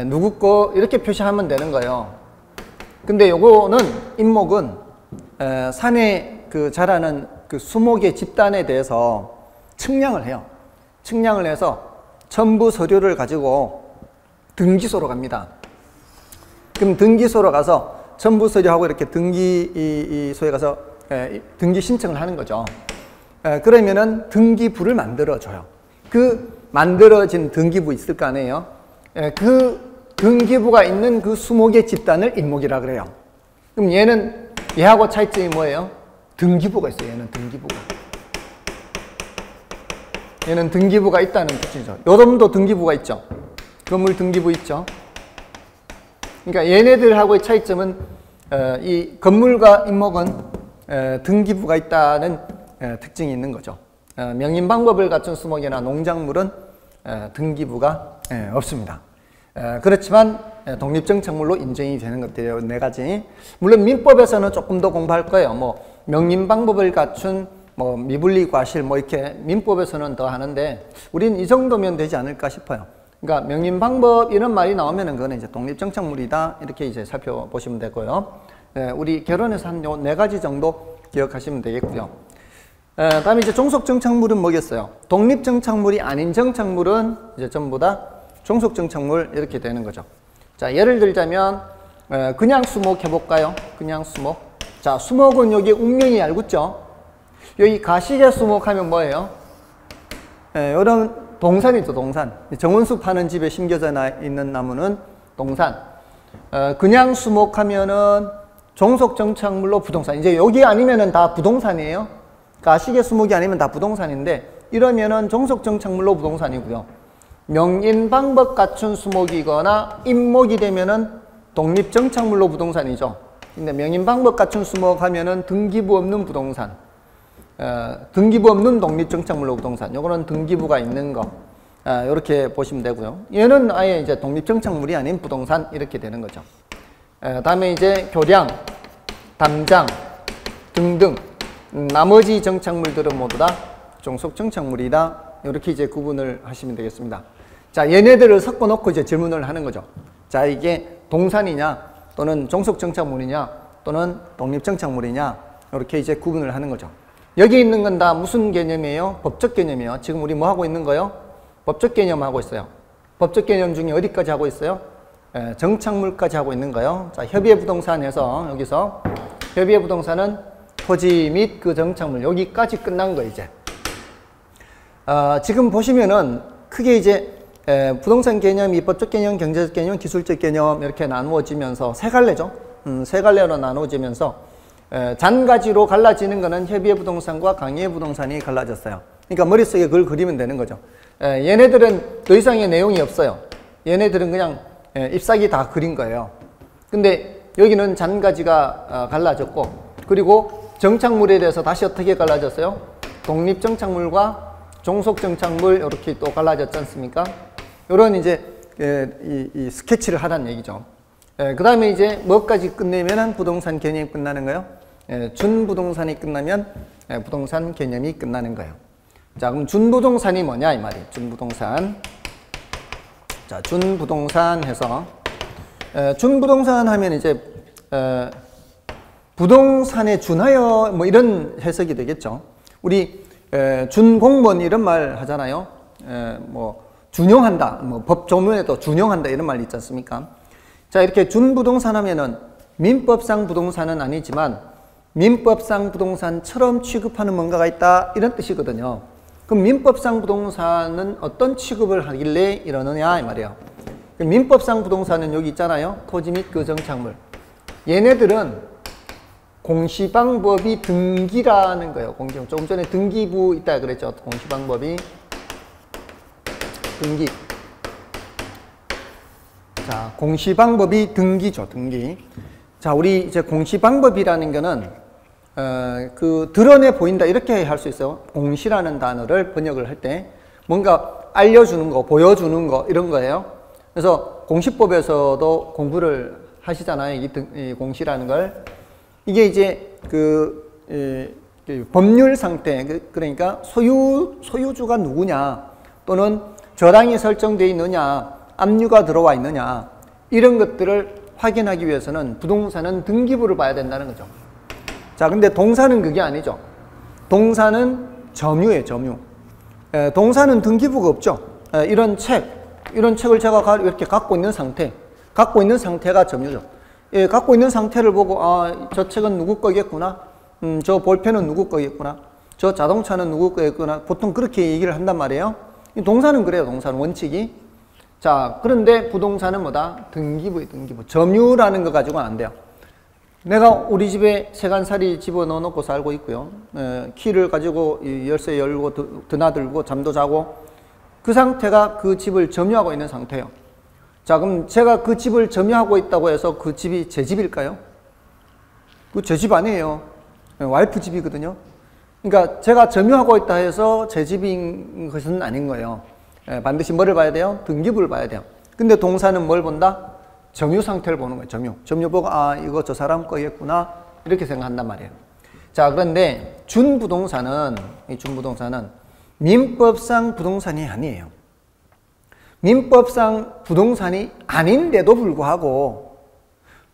누구 거 이렇게 표시하면 되는 거예요. 근데 요거는 임목은 산에 그 자라는 그 수목의 집단에 대해서 측량을 해요. 측량을 해서 첨부 서류를 가지고 등기소로 갑니다. 그럼 등기소로 가서 첨부 서류하고 이렇게 등기소에 가서 등기 신청을 하는 거죠. 그러면은 등기부를 만들어줘요. 그 만들어진 등기부 있을 거 아니에요. 그 등기부가 있는 그 수목의 집단을 임목이라 그래요. 그럼 얘하고 차이점이 뭐예요? 등기부가 있어요. 얘는 등기부가. 얘는 등기부가 있다는 뜻이죠. 요놈도 등기부가 있죠. 건물 등기부 있죠. 그러니까 얘네들하고의 차이점은 이 건물과 임목은 등기부가 있다는 특징이 있는 거죠. 명인방법을 갖춘 수목이나 농작물은 등기부가 없습니다. 그렇지만 독립정착물로 인정이 되는 것들이에요. 네 가지. 물론 민법에서는 조금 더 공부할 거예요. 뭐 명인방법을 갖춘 뭐 미분리 과실 뭐 이렇게 민법에서는 더 하는데 우리는 이 정도면 되지 않을까 싶어요. 그러니까 명인방법 이런 말이 나오면은 그거는 이제 독립정착물이다 이렇게 이제 살펴보시면 되고요. 우리 결혼해서 한 요 네 가지 정도 기억하시면 되겠고요. 다음에 이제 종속정착물은 뭐겠어요? 독립정착물이 아닌 정착물은 이제 전부 다 종속정착물 이렇게 되는 거죠. 자, 예를 들자면 그냥 수목 해볼까요? 그냥 수목. 자, 수목은 여기 운명이 얇겠죠? 여기 가시개 수목 하면 뭐예요? 이런 동산이죠, 동산. 정원수 파는 집에 심겨져 있는 나무는 동산. 그냥 수목 하면은 종속정착물로 부동산. 이제 여기 아니면은 다 부동산이에요. 가시개 수목이 아니면 다 부동산인데 이러면은 종속정착물로 부동산이고요. 명인방법 갖춘 수목이거나 임목이 되면은 독립정착물로 부동산이죠. 근데 명인방법 갖춘 수목 하면은 등기부 없는 부동산. 등기부 없는 독립정착물로 부동산. 요거는 등기부가 있는 거. 이렇게 보시면 되고요. 얘는 아예 이제 독립정착물이 아닌 부동산 이렇게 되는 거죠. 다음에 이제 교량, 담장 등등 나머지 정착물들은 모두 다 종속정착물이다. 이렇게 이제 구분을 하시면 되겠습니다. 자, 얘네들을 섞어 놓고 이제 질문을 하는 거죠. 자, 이게 동산이냐 또는 종속정착물이냐 또는 독립정착물이냐 이렇게 이제 구분을 하는 거죠. 여기 있는 건 다 무슨 개념이에요? 법적 개념이에요. 지금 우리 뭐 하고 있는 거예요? 법적 개념 하고 있어요. 법적 개념 중에 어디까지 하고 있어요? 정착물까지 하고 있는 거예요. 자, 협의부동산에서 여기서 협의부동산은 토지 및 그 정착물 여기까지 끝난 거 이제. 지금 보시면은 크게 이제 부동산 개념이 법적 개념, 경제적 개념, 기술적 개념 이렇게 나누어지면서 세 갈래죠. 세 갈래로 나누어지면서 잔가지로 갈라지는 거는 협의의 부동산과 강의의 부동산이 갈라졌어요. 그러니까 머릿속에 그걸 그리면 되는 거죠. 얘네들은 더 이상의 내용이 없어요. 얘네들은 그냥 잎사귀 다 그린 거예요. 근데 여기는 잔가지가 갈라졌고 그리고 정착물에 대해서 다시 어떻게 갈라졌어요? 독립정착물과 종속정착물 이렇게 또 갈라졌지 않습니까? 이런 이제 이 스케치를 하라는 얘기죠. 그 다음에 이제 뭐까지 끝내면은 부동산 개념이 끝나는 거예요? 준부동산이 끝나면 부동산 개념이 끝나는 거예요. 자, 그럼 준부동산이 뭐냐 이 말이에요. 준부동산. 자, 준부동산 해서 준부동산 하면 이제 부동산에 준하여 뭐 이런 해석이 되겠죠. 우리 준공무원 이런 말 하잖아요. 뭐 준용한다, 뭐 법조문에도 준용한다 이런 말 있지 않습니까? 자, 이렇게 준부동산 하면은 민법상 부동산은 아니지만 민법상 부동산처럼 취급하는 뭔가가 있다 이런 뜻이거든요. 그럼 민법상 부동산은 어떤 취급을 하길래 이러느냐 이 말이에요. 민법상 부동산은 여기 있잖아요. 토지 및 그 정착물. 얘네들은 공시방법이 등기라는 거예요. 조금 전에 등기부 있다 그랬죠. 공시방법이 등기. 자, 공시방법이 등기죠. 등기. 자, 우리 이제 공시방법이라는 거는 그 드러내 보인다 이렇게 할 수 있어요. 공시라는 단어를 번역을 할 때 뭔가 알려주는 거, 보여주는 거 이런 거예요. 그래서 공시법에서도 공부를 하시잖아요. 이 공시라는 걸. 이게 이제 그 법률 상태, 그러니까 소유주가 누구냐 또는 저당이 설정되어 있느냐, 압류가 들어와 있느냐 이런 것들을 확인하기 위해서는 부동산은 등기부를 봐야 된다는 거죠. 자, 근데 동산은 그게 아니죠. 동산은 점유예요, 점유. 동산은 등기부가 없죠. 이런 책을 제가 이렇게 갖고 있는 상태가 점유죠. 갖고 있는 상태를 보고 저 책은 누구 거겠구나, 저 볼펜은 누구 거겠구나, 저 자동차는 누구 거겠구나, 보통 그렇게 얘기를 한단 말이에요. 동산은 그래요. 동산 원칙이. 자, 그런데 부동산은 뭐다? 등기부예요, 등기부. 점유라는 거 가지고는 안 돼요. 내가 우리 집에 세간살이 집어넣어 놓고 살고 있고요. 키를 가지고 열쇠 열고 드나들고 잠도 자고 그 상태가 그 집을 점유하고 있는 상태예요. 자, 그럼 제가 그 집을 점유하고 있다고 해서 그 집이 제 집일까요? 그 제 집 아니에요. 와이프 집이거든요. 그러니까 제가 점유하고 있다 해서 제 집인 것은 아닌 거예요. 반드시 뭐를 봐야 돼요? 등기부를 봐야 돼요. 근데 동사는 뭘 본다? 점유 상태를 보는 거예요. 점유 보고 아 이거 저 사람 거겠구나 이렇게 생각한단 말이에요. 자, 그런데 준부동산은 민법상 부동산이 아니에요. 민법상 부동산이 아닌데도 불구하고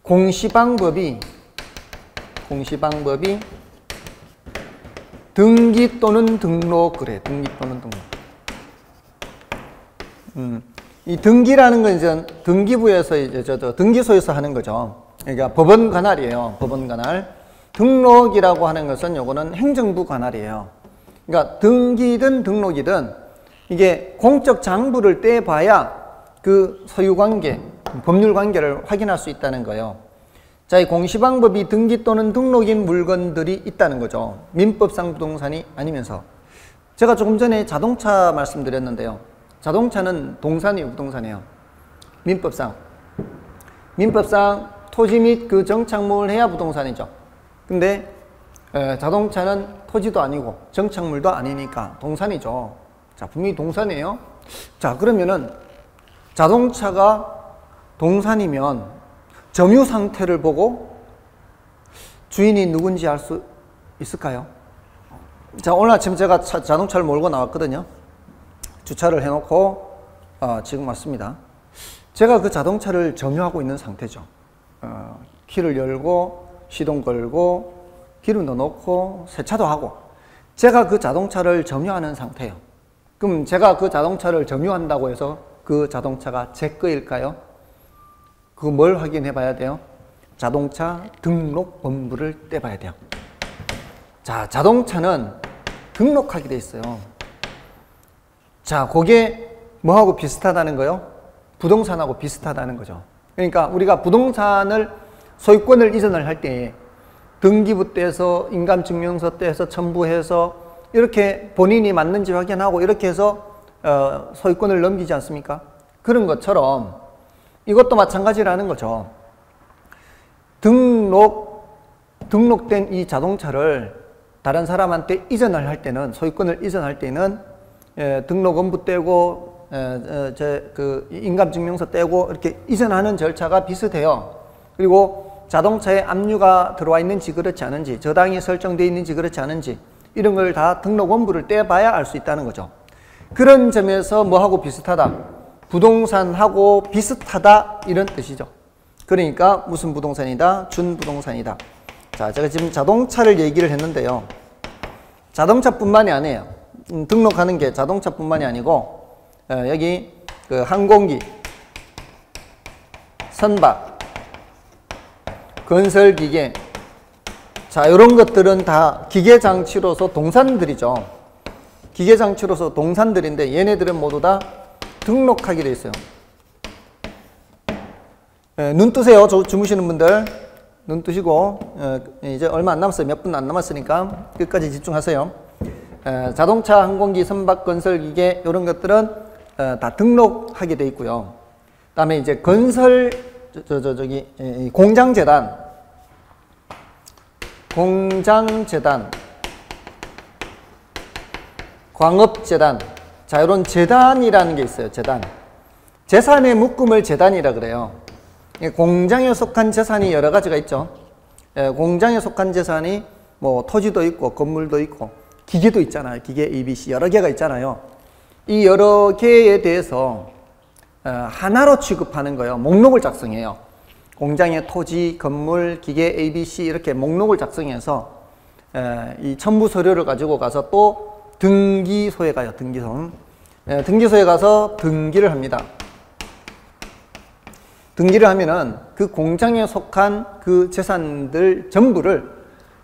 공시방법이 등기 또는 등록 그래. 등기 또는 등록. 이 등기라는 건 이제 등기부에서 이제 등기소에서 하는 거죠. 그러니까 법원 관할이에요. 법원 관할. 등록이라고 하는 것은 요거는 행정부 관할이에요. 그러니까 등기든 등록이든 이게 공적 장부를 떼봐야 그 소유관계, 법률관계를 확인할 수 있다는 거예요. 자, 이 공시방법이 등기 또는 등록인 물건들이 있다는 거죠. 민법상 부동산이 아니면서. 제가 조금 전에 자동차 말씀드렸는데요. 자동차는 동산이에요, 부동산이에요. 민법상 토지 및 그 정착물을 해야 부동산이죠. 근데 자동차는 토지도 아니고 정착물도 아니니까 동산이죠. 자, 분명히 동산이에요. 자, 그러면은 자동차가 동산이면 점유 상태를 보고 주인이 누군지 알 수 있을까요? 자, 오늘 아침 제가 자동차를 몰고 나왔거든요. 주차를 해놓고 지금 왔습니다. 제가 그 자동차를 점유하고 있는 상태죠. 키를 열고 시동 걸고 기름도 넣고 세차도 하고 제가 그 자동차를 점유하는 상태예요. 그럼 제가 그 자동차를 점유한다고 해서 그 자동차가 제 거일까요? 그거 뭘 확인해 봐야 돼요? 자동차 등록번호를 떼봐야 돼요. 자, 자동차는 등록하게 돼 있어요. 자, 그게 뭐하고 비슷하다는 거요? 부동산하고 비슷하다는 거죠. 그러니까 우리가 부동산을 소유권을 이전을 할 때 등기부 떼서 인감증명서 떼서 첨부해서 이렇게 본인이 맞는지 확인하고 이렇게 해서 소유권을 넘기지 않습니까? 그런 것처럼 이것도 마찬가지라는 거죠. 등록된 이 자동차를 다른 사람한테 이전을 할 때는, 소유권을 이전할 때는 등록원부 떼고 그 인감증명서 떼고 이렇게 이전하는 절차가 비슷해요. 그리고 자동차에 압류가 들어와 있는지 그렇지 않은지, 저당이 설정되어 있는지 그렇지 않은지 이런 걸 다 등록원부를 떼봐야 알 수 있다는 거죠. 그런 점에서 뭐하고 비슷하다? 부동산하고 비슷하다 이런 뜻이죠. 그러니까 무슨 부동산이다? 준부동산이다. 자, 제가 지금 자동차를 얘기를 했는데요. 자동차뿐만이 아니에요. 등록하는 게 자동차뿐만이 아니고 여기 그 항공기, 선박, 건설기계, 자, 이런 것들은 다 기계장치로서 동산들이죠. 기계장치로서 동산들인데 얘네들은 모두 다 등록하게 돼 있어요. 눈 뜨세요. 주무시는 분들 눈 뜨시고 이제 얼마 안 남았어요. 몇 분 안 남았으니까 끝까지 집중하세요. 자동차, 항공기, 선박, 건설기계 이런 것들은 다 등록하게 돼 있고요. 그다음에 이제 건설 공장재단, 광업재단, 자, 이런 재단이라는 게 있어요. 재단. 재산의 묶음을 재단이라 그래요. 공장에 속한 재산이 여러 가지가 있죠. 공장에 속한 재산이 뭐 토지도 있고 건물도 있고 기계도 있잖아요. 기계 ABC 여러 개가 있잖아요. 이 여러 개에 대해서 하나로 취급하는 거예요. 목록을 작성해요. 공장의 토지, 건물, 기계 ABC 이렇게 목록을 작성해서 이 첨부 서류를 가지고 가서 또 등기소에 가요. 등기소에 가서 등기를 합니다. 등기를 하면은 그 공장에 속한 그 재산들 전부를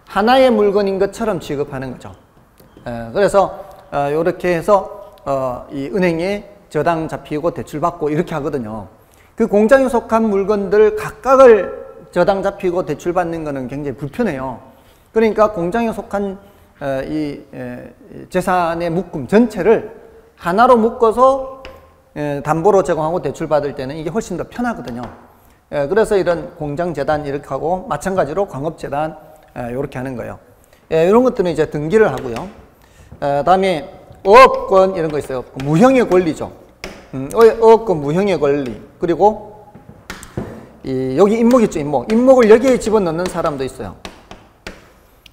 하나의 물건인 것처럼 취급하는 거죠. 그래서 이렇게 해서 이 은행에 저당 잡히고 대출 받고 이렇게 하거든요. 그 공장에 속한 물건들 각각을 저당 잡히고 대출 받는 거는 굉장히 불편해요. 그러니까 공장에 속한 이 재산의 묶음 전체를 하나로 묶어서 담보로 제공하고 대출 받을 때는 이게 훨씬 더 편하거든요. 그래서 이런 공장재단 이렇게 하고 마찬가지로 광업재단 이렇게 하는 거예요. 이런 것들은 이제 등기를 하고요. 다음에 어업권 이런 거 있어요. 무형의 권리죠. 어업권 무형의 권리. 그리고 여기 임목 있죠, 임목. 임목을 여기에 집어넣는 사람도 있어요.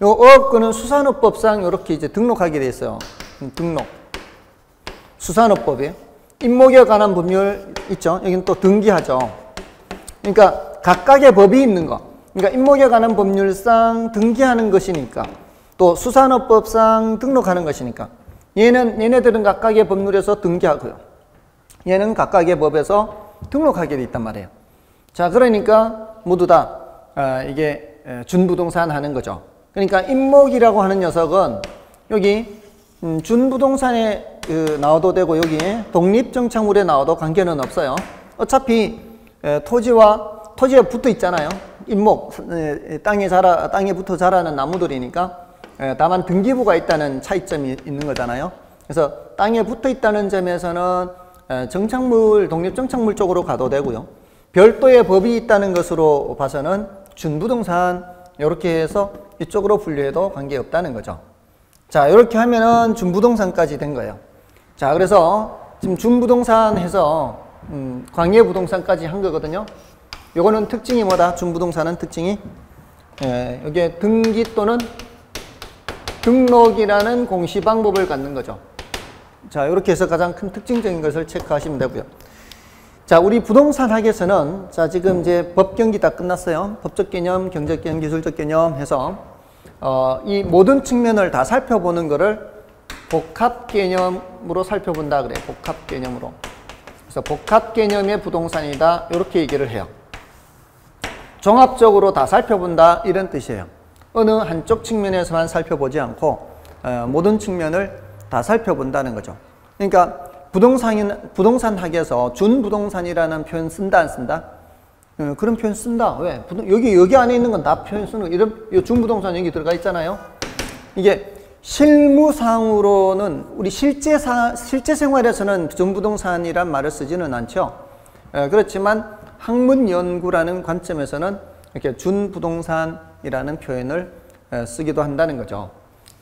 요 어업권은 수산업법상 이렇게 이제 등록하게 돼 있어요. 등록. 수산업법이에요. 임목에 관한 법률 있죠. 여기는 또 등기하죠. 그러니까 각각의 법이 있는 거. 그러니까 임목에 관한 법률상 등기하는 것이니까 또 수산업법상 등록하는 것이니까 얘네들은 각각의 법률에서 등기하고요. 얘는 각각의 법에서 등록하게 돼 있단 말이에요. 자, 그러니까 모두 다 이게 준부동산 하는 거죠. 그러니까 임목이라고 하는 녀석은 여기 준부동산에 나와도 되고 여기 독립정착물에 나와도 관계는 없어요. 어차피 토지에 붙어 있잖아요. 임목, 땅에 붙어 자라는 나무들이니까 다만 등기부가 있다는 차이점이 있는 거잖아요. 그래서 땅에 붙어 있다는 점에서는 정착물, 독립정착물 쪽으로 가도 되고요. 별도의 법이 있다는 것으로 봐서는 준부동산 이렇게 해서 이쪽으로 분류해도 관계없다는 거죠. 자, 이렇게 하면은 준부동산까지 된 거예요. 자, 그래서 지금 준부동산 해서 광해부동산까지 한 거거든요. 요거는 특징이 뭐다? 준부동산은 특징이 여기에 등기 또는 등록이라는 공시 방법을 갖는 거죠. 자, 이렇게 해서 가장 큰 특징적인 것을 체크하시면 되고요. 자, 우리 부동산 학에서는 자, 지금 이제 법 경기 다 끝났어요. 법적 개념, 경제적 개념, 기술적 개념 해서 이 모든 측면을 다 살펴보는 거를 복합 개념으로 살펴본다 그래요. 복합 개념으로. 그래서 복합 개념의 부동산이다 이렇게 얘기를 해요. 종합적으로 다 살펴본다 이런 뜻이에요. 어느 한쪽 측면에서만 살펴보지 않고 모든 측면을 다 살펴본다는 거죠. 그러니까 부동산학에서 준부동산이라는 표현 쓴다 안 쓴다? 그런 표현 쓴다. 왜? 여기 안에 있는 건 다 표현 쓰는 거. 이런 준부동산 여기 들어가 있잖아요. 이게 실무상으로는 우리 실제 생활에서는 준부동산이란 말을 쓰지는 않죠. 그렇지만 학문 연구라는 관점에서는 이렇게 준부동산이라는 표현을 쓰기도 한다는 거죠.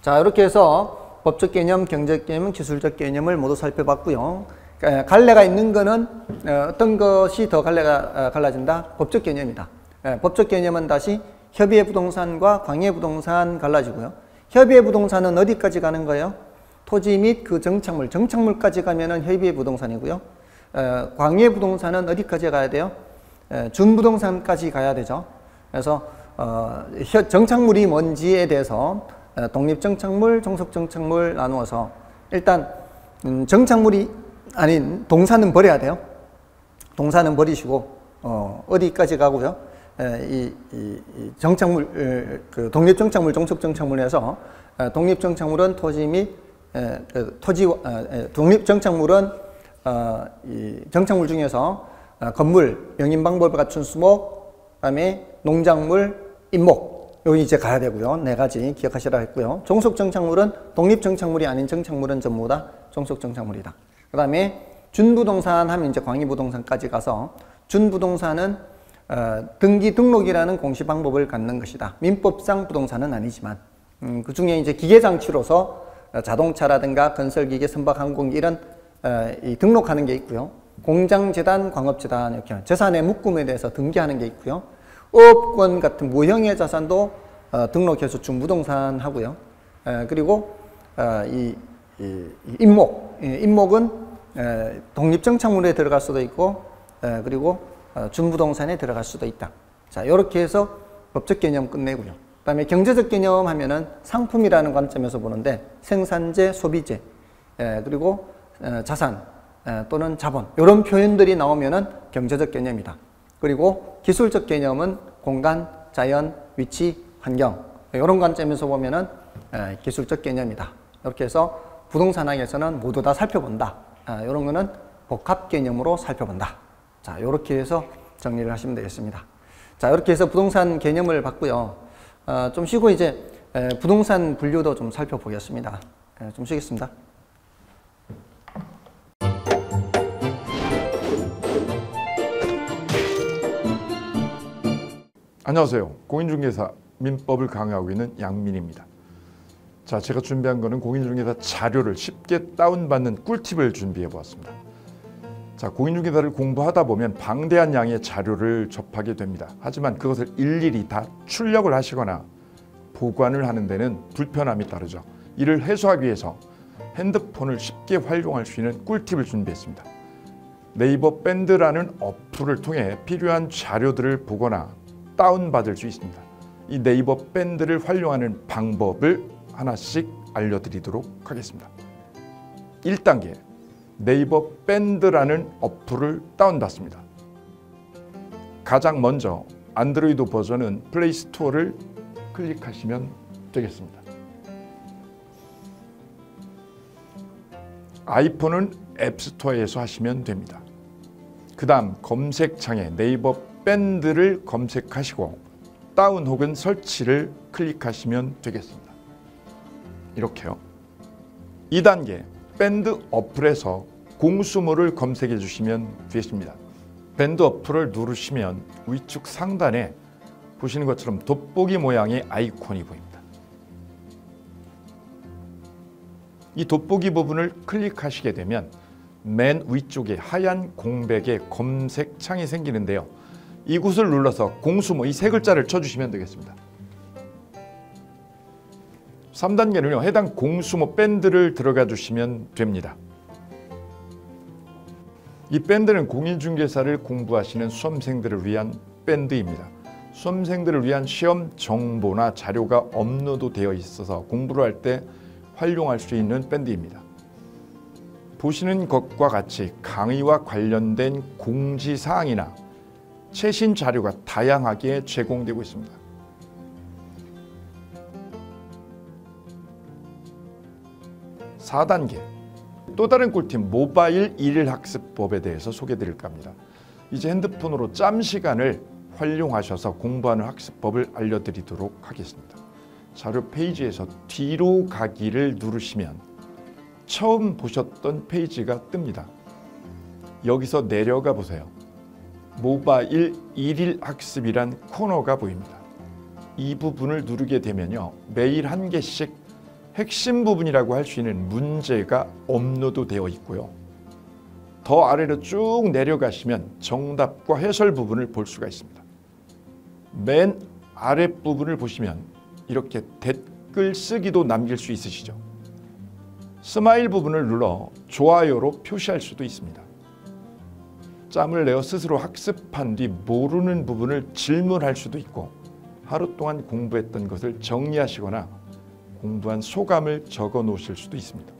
자, 이렇게 해서 법적 개념, 경제적 개념, 기술적 개념을 모두 살펴봤고요. 갈래가 있는 거는 어떤 것이 더 갈래가 갈라진다? 법적 개념이다. 법적 개념은 다시 협의의 부동산과 광의의 부동산 갈라지고요. 협의의 부동산은 어디까지 가는 거예요? 토지 및 그 정착물까지 가면은 협의의 부동산이고요. 광의의 부동산은 어디까지 가야 돼요? 준부동산까지 가야 되죠. 그래서 정착물이 뭔지에 대해서 독립정착물, 종속정착물 나누어서 일단 정착물이 아닌 동산은 버려야 돼요. 동산은 버리시고 어디까지 가고요. 이 정착물, 그 독립정착물, 종속정착물에서 독립정착물은 토지 및 독립정착물은 이 정착물 중에서 건물, 영인방법을 갖춘 수목, 그다음에 농작물, 임목 여기 이제 가야 되고요. 네 가지 기억하시라 했고요. 종속정착물은 독립정착물이 아닌 정착물은 전부 다 종속정착물이다. 그 다음에 준부동산 하면 이제 광의부동산까지 가서 준부동산은 등기 등록이라는 공시 방법을 갖는 것이다. 민법상 부동산은 아니지만 그 중에 이제 기계장치로서 자동차라든가 건설기계, 선박항공기 이런 이 등록하는 게 있고요. 공장재단, 광업재단 이렇게 재산의 묶음에 대해서 등기하는 게 있고요. 어업권 같은 무형의 자산도 등록해서 준부동산 하고요. 그리고 이 임목은 독립정착물에 들어갈 수도 있고 그리고 준부동산에 들어갈 수도 있다. 자, 이렇게 해서 법적 개념 끝내고요. 그 다음에 경제적 개념 하면은 상품이라는 관점에서 보는데 생산재, 소비재, 그리고 자산 또는 자본 이런 표현들이 나오면은 경제적 개념이다. 그리고 기술적 개념은 공간, 자연, 위치, 환경 이런 관점에서 보면은 기술적 개념이다. 이렇게 해서 부동산학에서는 모두 다 살펴본다. 이런 거는 복합 개념으로 살펴본다. 자, 이렇게 해서 정리를 하시면 되겠습니다. 자, 이렇게 해서 부동산 개념을 봤고요. 좀 쉬고 이제 부동산 분류도 좀 살펴보겠습니다. 좀 쉬겠습니다. 안녕하세요. 공인중개사 민법을 강의하고 있는 양민입니다. 자, 제가 준비한 거는 공인중개사 자료를 쉽게 다운받는 꿀팁을 준비해 보았습니다. 자, 공인중개사를 공부하다 보면 방대한 양의 자료를 접하게 됩니다. 하지만 그것을 일일이 다 출력을 하시거나 보관을 하는 데는 불편함이 따르죠. 이를 해소하기 위해서 핸드폰을 쉽게 활용할 수 있는 꿀팁을 준비했습니다. 네이버 밴드라는 어플을 통해 필요한 자료들을 보거나 다운받을 수 있습니다. 이 네이버 밴드를 활용하는 방법을 하나씩 알려드리도록 하겠습니다. 1단계, 네이버 밴드라는 어플을 다운받습니다. 가장 먼저 안드로이드 버전은 플레이 스토어를 클릭하시면 되겠습니다. 아이폰은 앱스토어에서 하시면 됩니다. 그 다음 검색창에 네이버 밴드를 검색하시고 다운 혹은 설치를 클릭하시면 되겠습니다. 이렇게요. 2단계, 밴드 어플에서 공수모를 검색해 주시면 되겠습니다. 밴드 어플을 누르시면 위쪽 상단에 보시는 것처럼 돋보기 모양의 아이콘이 보입니다. 이 돋보기 부분을 클릭하시게 되면 맨 위쪽에 하얀 공백의 검색창이 생기는데요. 이곳을 눌러서 공수모 이 세 글자를 쳐주시면 되겠습니다. 3단계는요. 해당 공수모 밴드를 들어가 주시면 됩니다. 이 밴드는 공인중개사를 공부하시는 수험생들을 위한 밴드입니다. 수험생들을 위한 시험 정보나 자료가 업로드되어 있어서 공부를 할 때 활용할 수 있는 밴드입니다. 보시는 것과 같이 강의와 관련된 공지사항이나 최신 자료가 다양하게 제공되고 있습니다. 4단계, 또 다른 꿀팁 모바일 일일학습법에 대해서 소개드릴까 합니다. 이제 핸드폰으로 짬 시간을 활용하셔서 공부하는 학습법을 알려드리도록 하겠습니다. 자료 페이지에서 뒤로 가기를 누르시면 처음 보셨던 페이지가 뜹니다. 여기서 내려가 보세요. 모바일 일일학습이란 코너가 보입니다. 이 부분을 누르게 되면요. 매일 한 개씩 핵심 부분이라고 할 수 있는 문제가 업로드되어 있고요. 더 아래로 쭉 내려가시면 정답과 해설 부분을 볼 수가 있습니다. 맨 아랫부분을 보시면 이렇게 댓글 쓰기도 남길 수 있으시죠. 스마일 부분을 눌러 좋아요로 표시할 수도 있습니다. 짬을 내어 스스로 학습한 뒤 모르는 부분을 질문할 수도 있고 하루 동안 공부했던 것을 정리하시거나 공부한 소감을 적어 놓으실 수도 있습니다.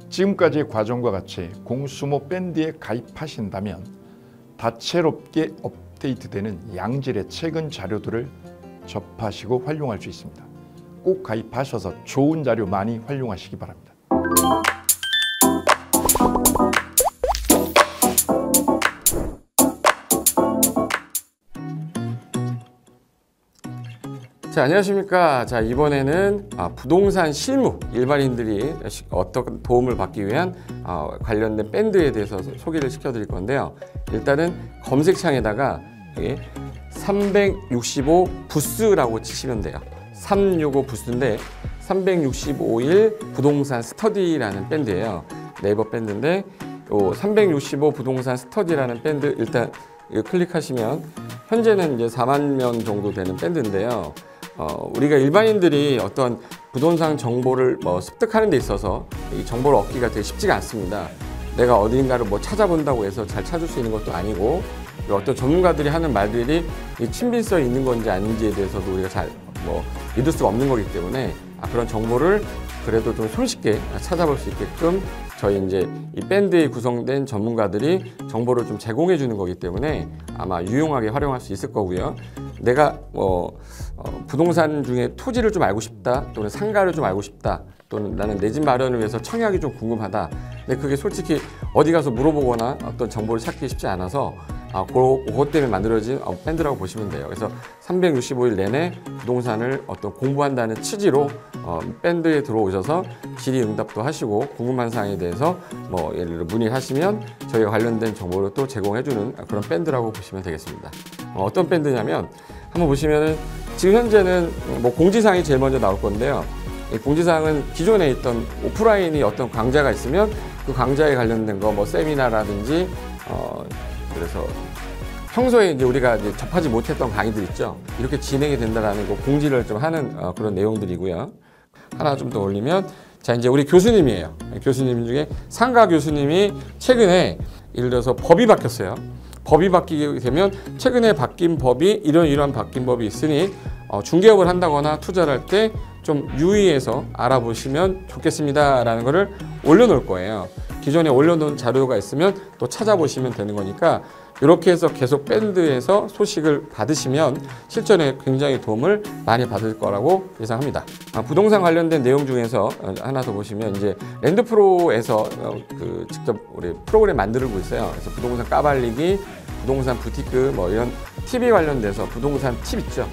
지금까지의 과정과 같이 공수모 밴드에 가입하신다면 다채롭게 업데이트되는 양질의 최근 자료들을 접하시고 활용할 수 있습니다. 꼭 가입하셔서 좋은 자료 많이 활용하시기 바랍니다. 자, 안녕하십니까. 자, 이번에는 부동산 실무, 일반인들이 어떤 도움을 받기 위한 관련된 밴드에 대해서 소개를 시켜드릴 건데요. 일단은 검색창에다가 여기 365 부스라고 치시면 돼요. 365 부스인데 365일 부동산 스터디라는 밴드예요. 네이버 밴드인데 요 365 부동산 스터디라는 밴드 일단 이거 클릭하시면 현재는 이제 4만 명 정도 되는 밴드인데요. 우리가 일반인들이 어떤 부동산 정보를 습득하는 데 있어서 이 정보를 얻기가 되게 쉽지가 않습니다. 내가 어딘가를 찾아본다고 해서 잘 찾을 수 있는 것도 아니고 어떤 전문가들이 하는 말들이 친밀성이 있는 건지 아닌지에 대해서도 우리가 잘 믿을 수가 없는 거기 때문에 그런 정보를 그래도 좀 손쉽게 찾아볼 수 있게끔 저희 이제 이 밴드에 구성된 전문가들이 정보를 좀 제공해 주는 거기 때문에 아마 유용하게 활용할 수 있을 거고요. 내가 부동산 중에 토지를 좀 알고 싶다 또는 상가를 좀 알고 싶다 또는 나는 내 집 마련을 위해서 청약이 좀 궁금하다. 근데 그게 솔직히 어디 가서 물어보거나 어떤 정보를 찾기 쉽지 않아서 그것 때문에 만들어진 밴드라고 보시면 돼요. 그래서 365일 내내 부동산을 어떤 공부한다는 취지로 밴드에 들어오셔서 질의응답도 하시고 궁금한 사항에 대해서 뭐 예를 들어 문의를 하시면 저희가 관련된 정보를 또 제공해주는 그런 밴드라고 보시면 되겠습니다. 어떤 밴드냐면 한번 보시면은 지금 현재는 뭐 공지사항이 제일 먼저 나올 건데요. 이 공지사항은 기존에 있던 오프라인이 어떤 강좌가 있으면 그 강좌에 관련된 거 뭐 세미나라든지 그래서 평소에 이제 우리가 이제 접하지 못했던 강의들 있죠. 이렇게 진행이 된다라는 거 공지를 좀 하는 그런 내용들이고요. 하나 좀 더 올리면 자 이제 우리 교수님이에요. 교수님 중에 상가 교수님이 최근에 예를 들어서 법이 바뀌었어요. 법이 바뀌게 되면 최근에 바뀐 법이 이런 바뀐 법이 있으니 중개업을 한다거나 투자를 할 때 좀 유의해서 알아보시면 좋겠습니다라는 거를 올려놓을 거예요. 기존에 올려놓은 자료가 있으면 또 찾아보시면 되는 거니까 이렇게 해서 계속 밴드에서 소식을 받으시면 실전에 굉장히 도움을 많이 받을 거라고 예상합니다. 부동산 관련된 내용 중에서 하나 더 보시면 이제 랜드프로에서 직접 우리 프로그램 만들고 있어요. 그래서 부동산 까발리기, 부동산 부티크 뭐 이런 TV 관련돼서 부동산 팁 있죠.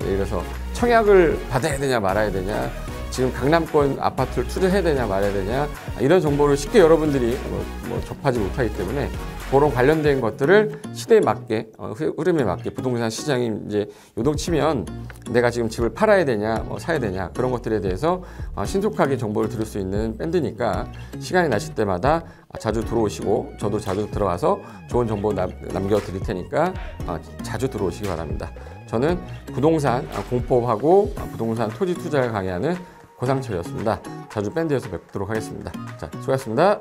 예를 들어서 청약을 받아야 되냐 말아야 되냐, 지금 강남권 아파트를 투자해야 되냐 말아야 되냐, 이런 정보를 쉽게 여러분들이 접하지 못하기 때문에 그런 관련된 것들을 시대에 맞게 흐름에 맞게 부동산 시장이 이제 요동치면 내가 지금 집을 팔아야 되냐 사야 되냐 그런 것들에 대해서 신속하게 정보를 들을 수 있는 밴드니까 시간이 나실 때마다 자주 들어오시고 저도 자주 들어가서 좋은 정보 남겨드릴 테니까 자주 들어오시기 바랍니다. 저는 부동산 공법하고 부동산 토지 투자를 강의하는 고상철이었습니다. 자주 밴드에서 뵙도록 하겠습니다. 자, 수고하셨습니다.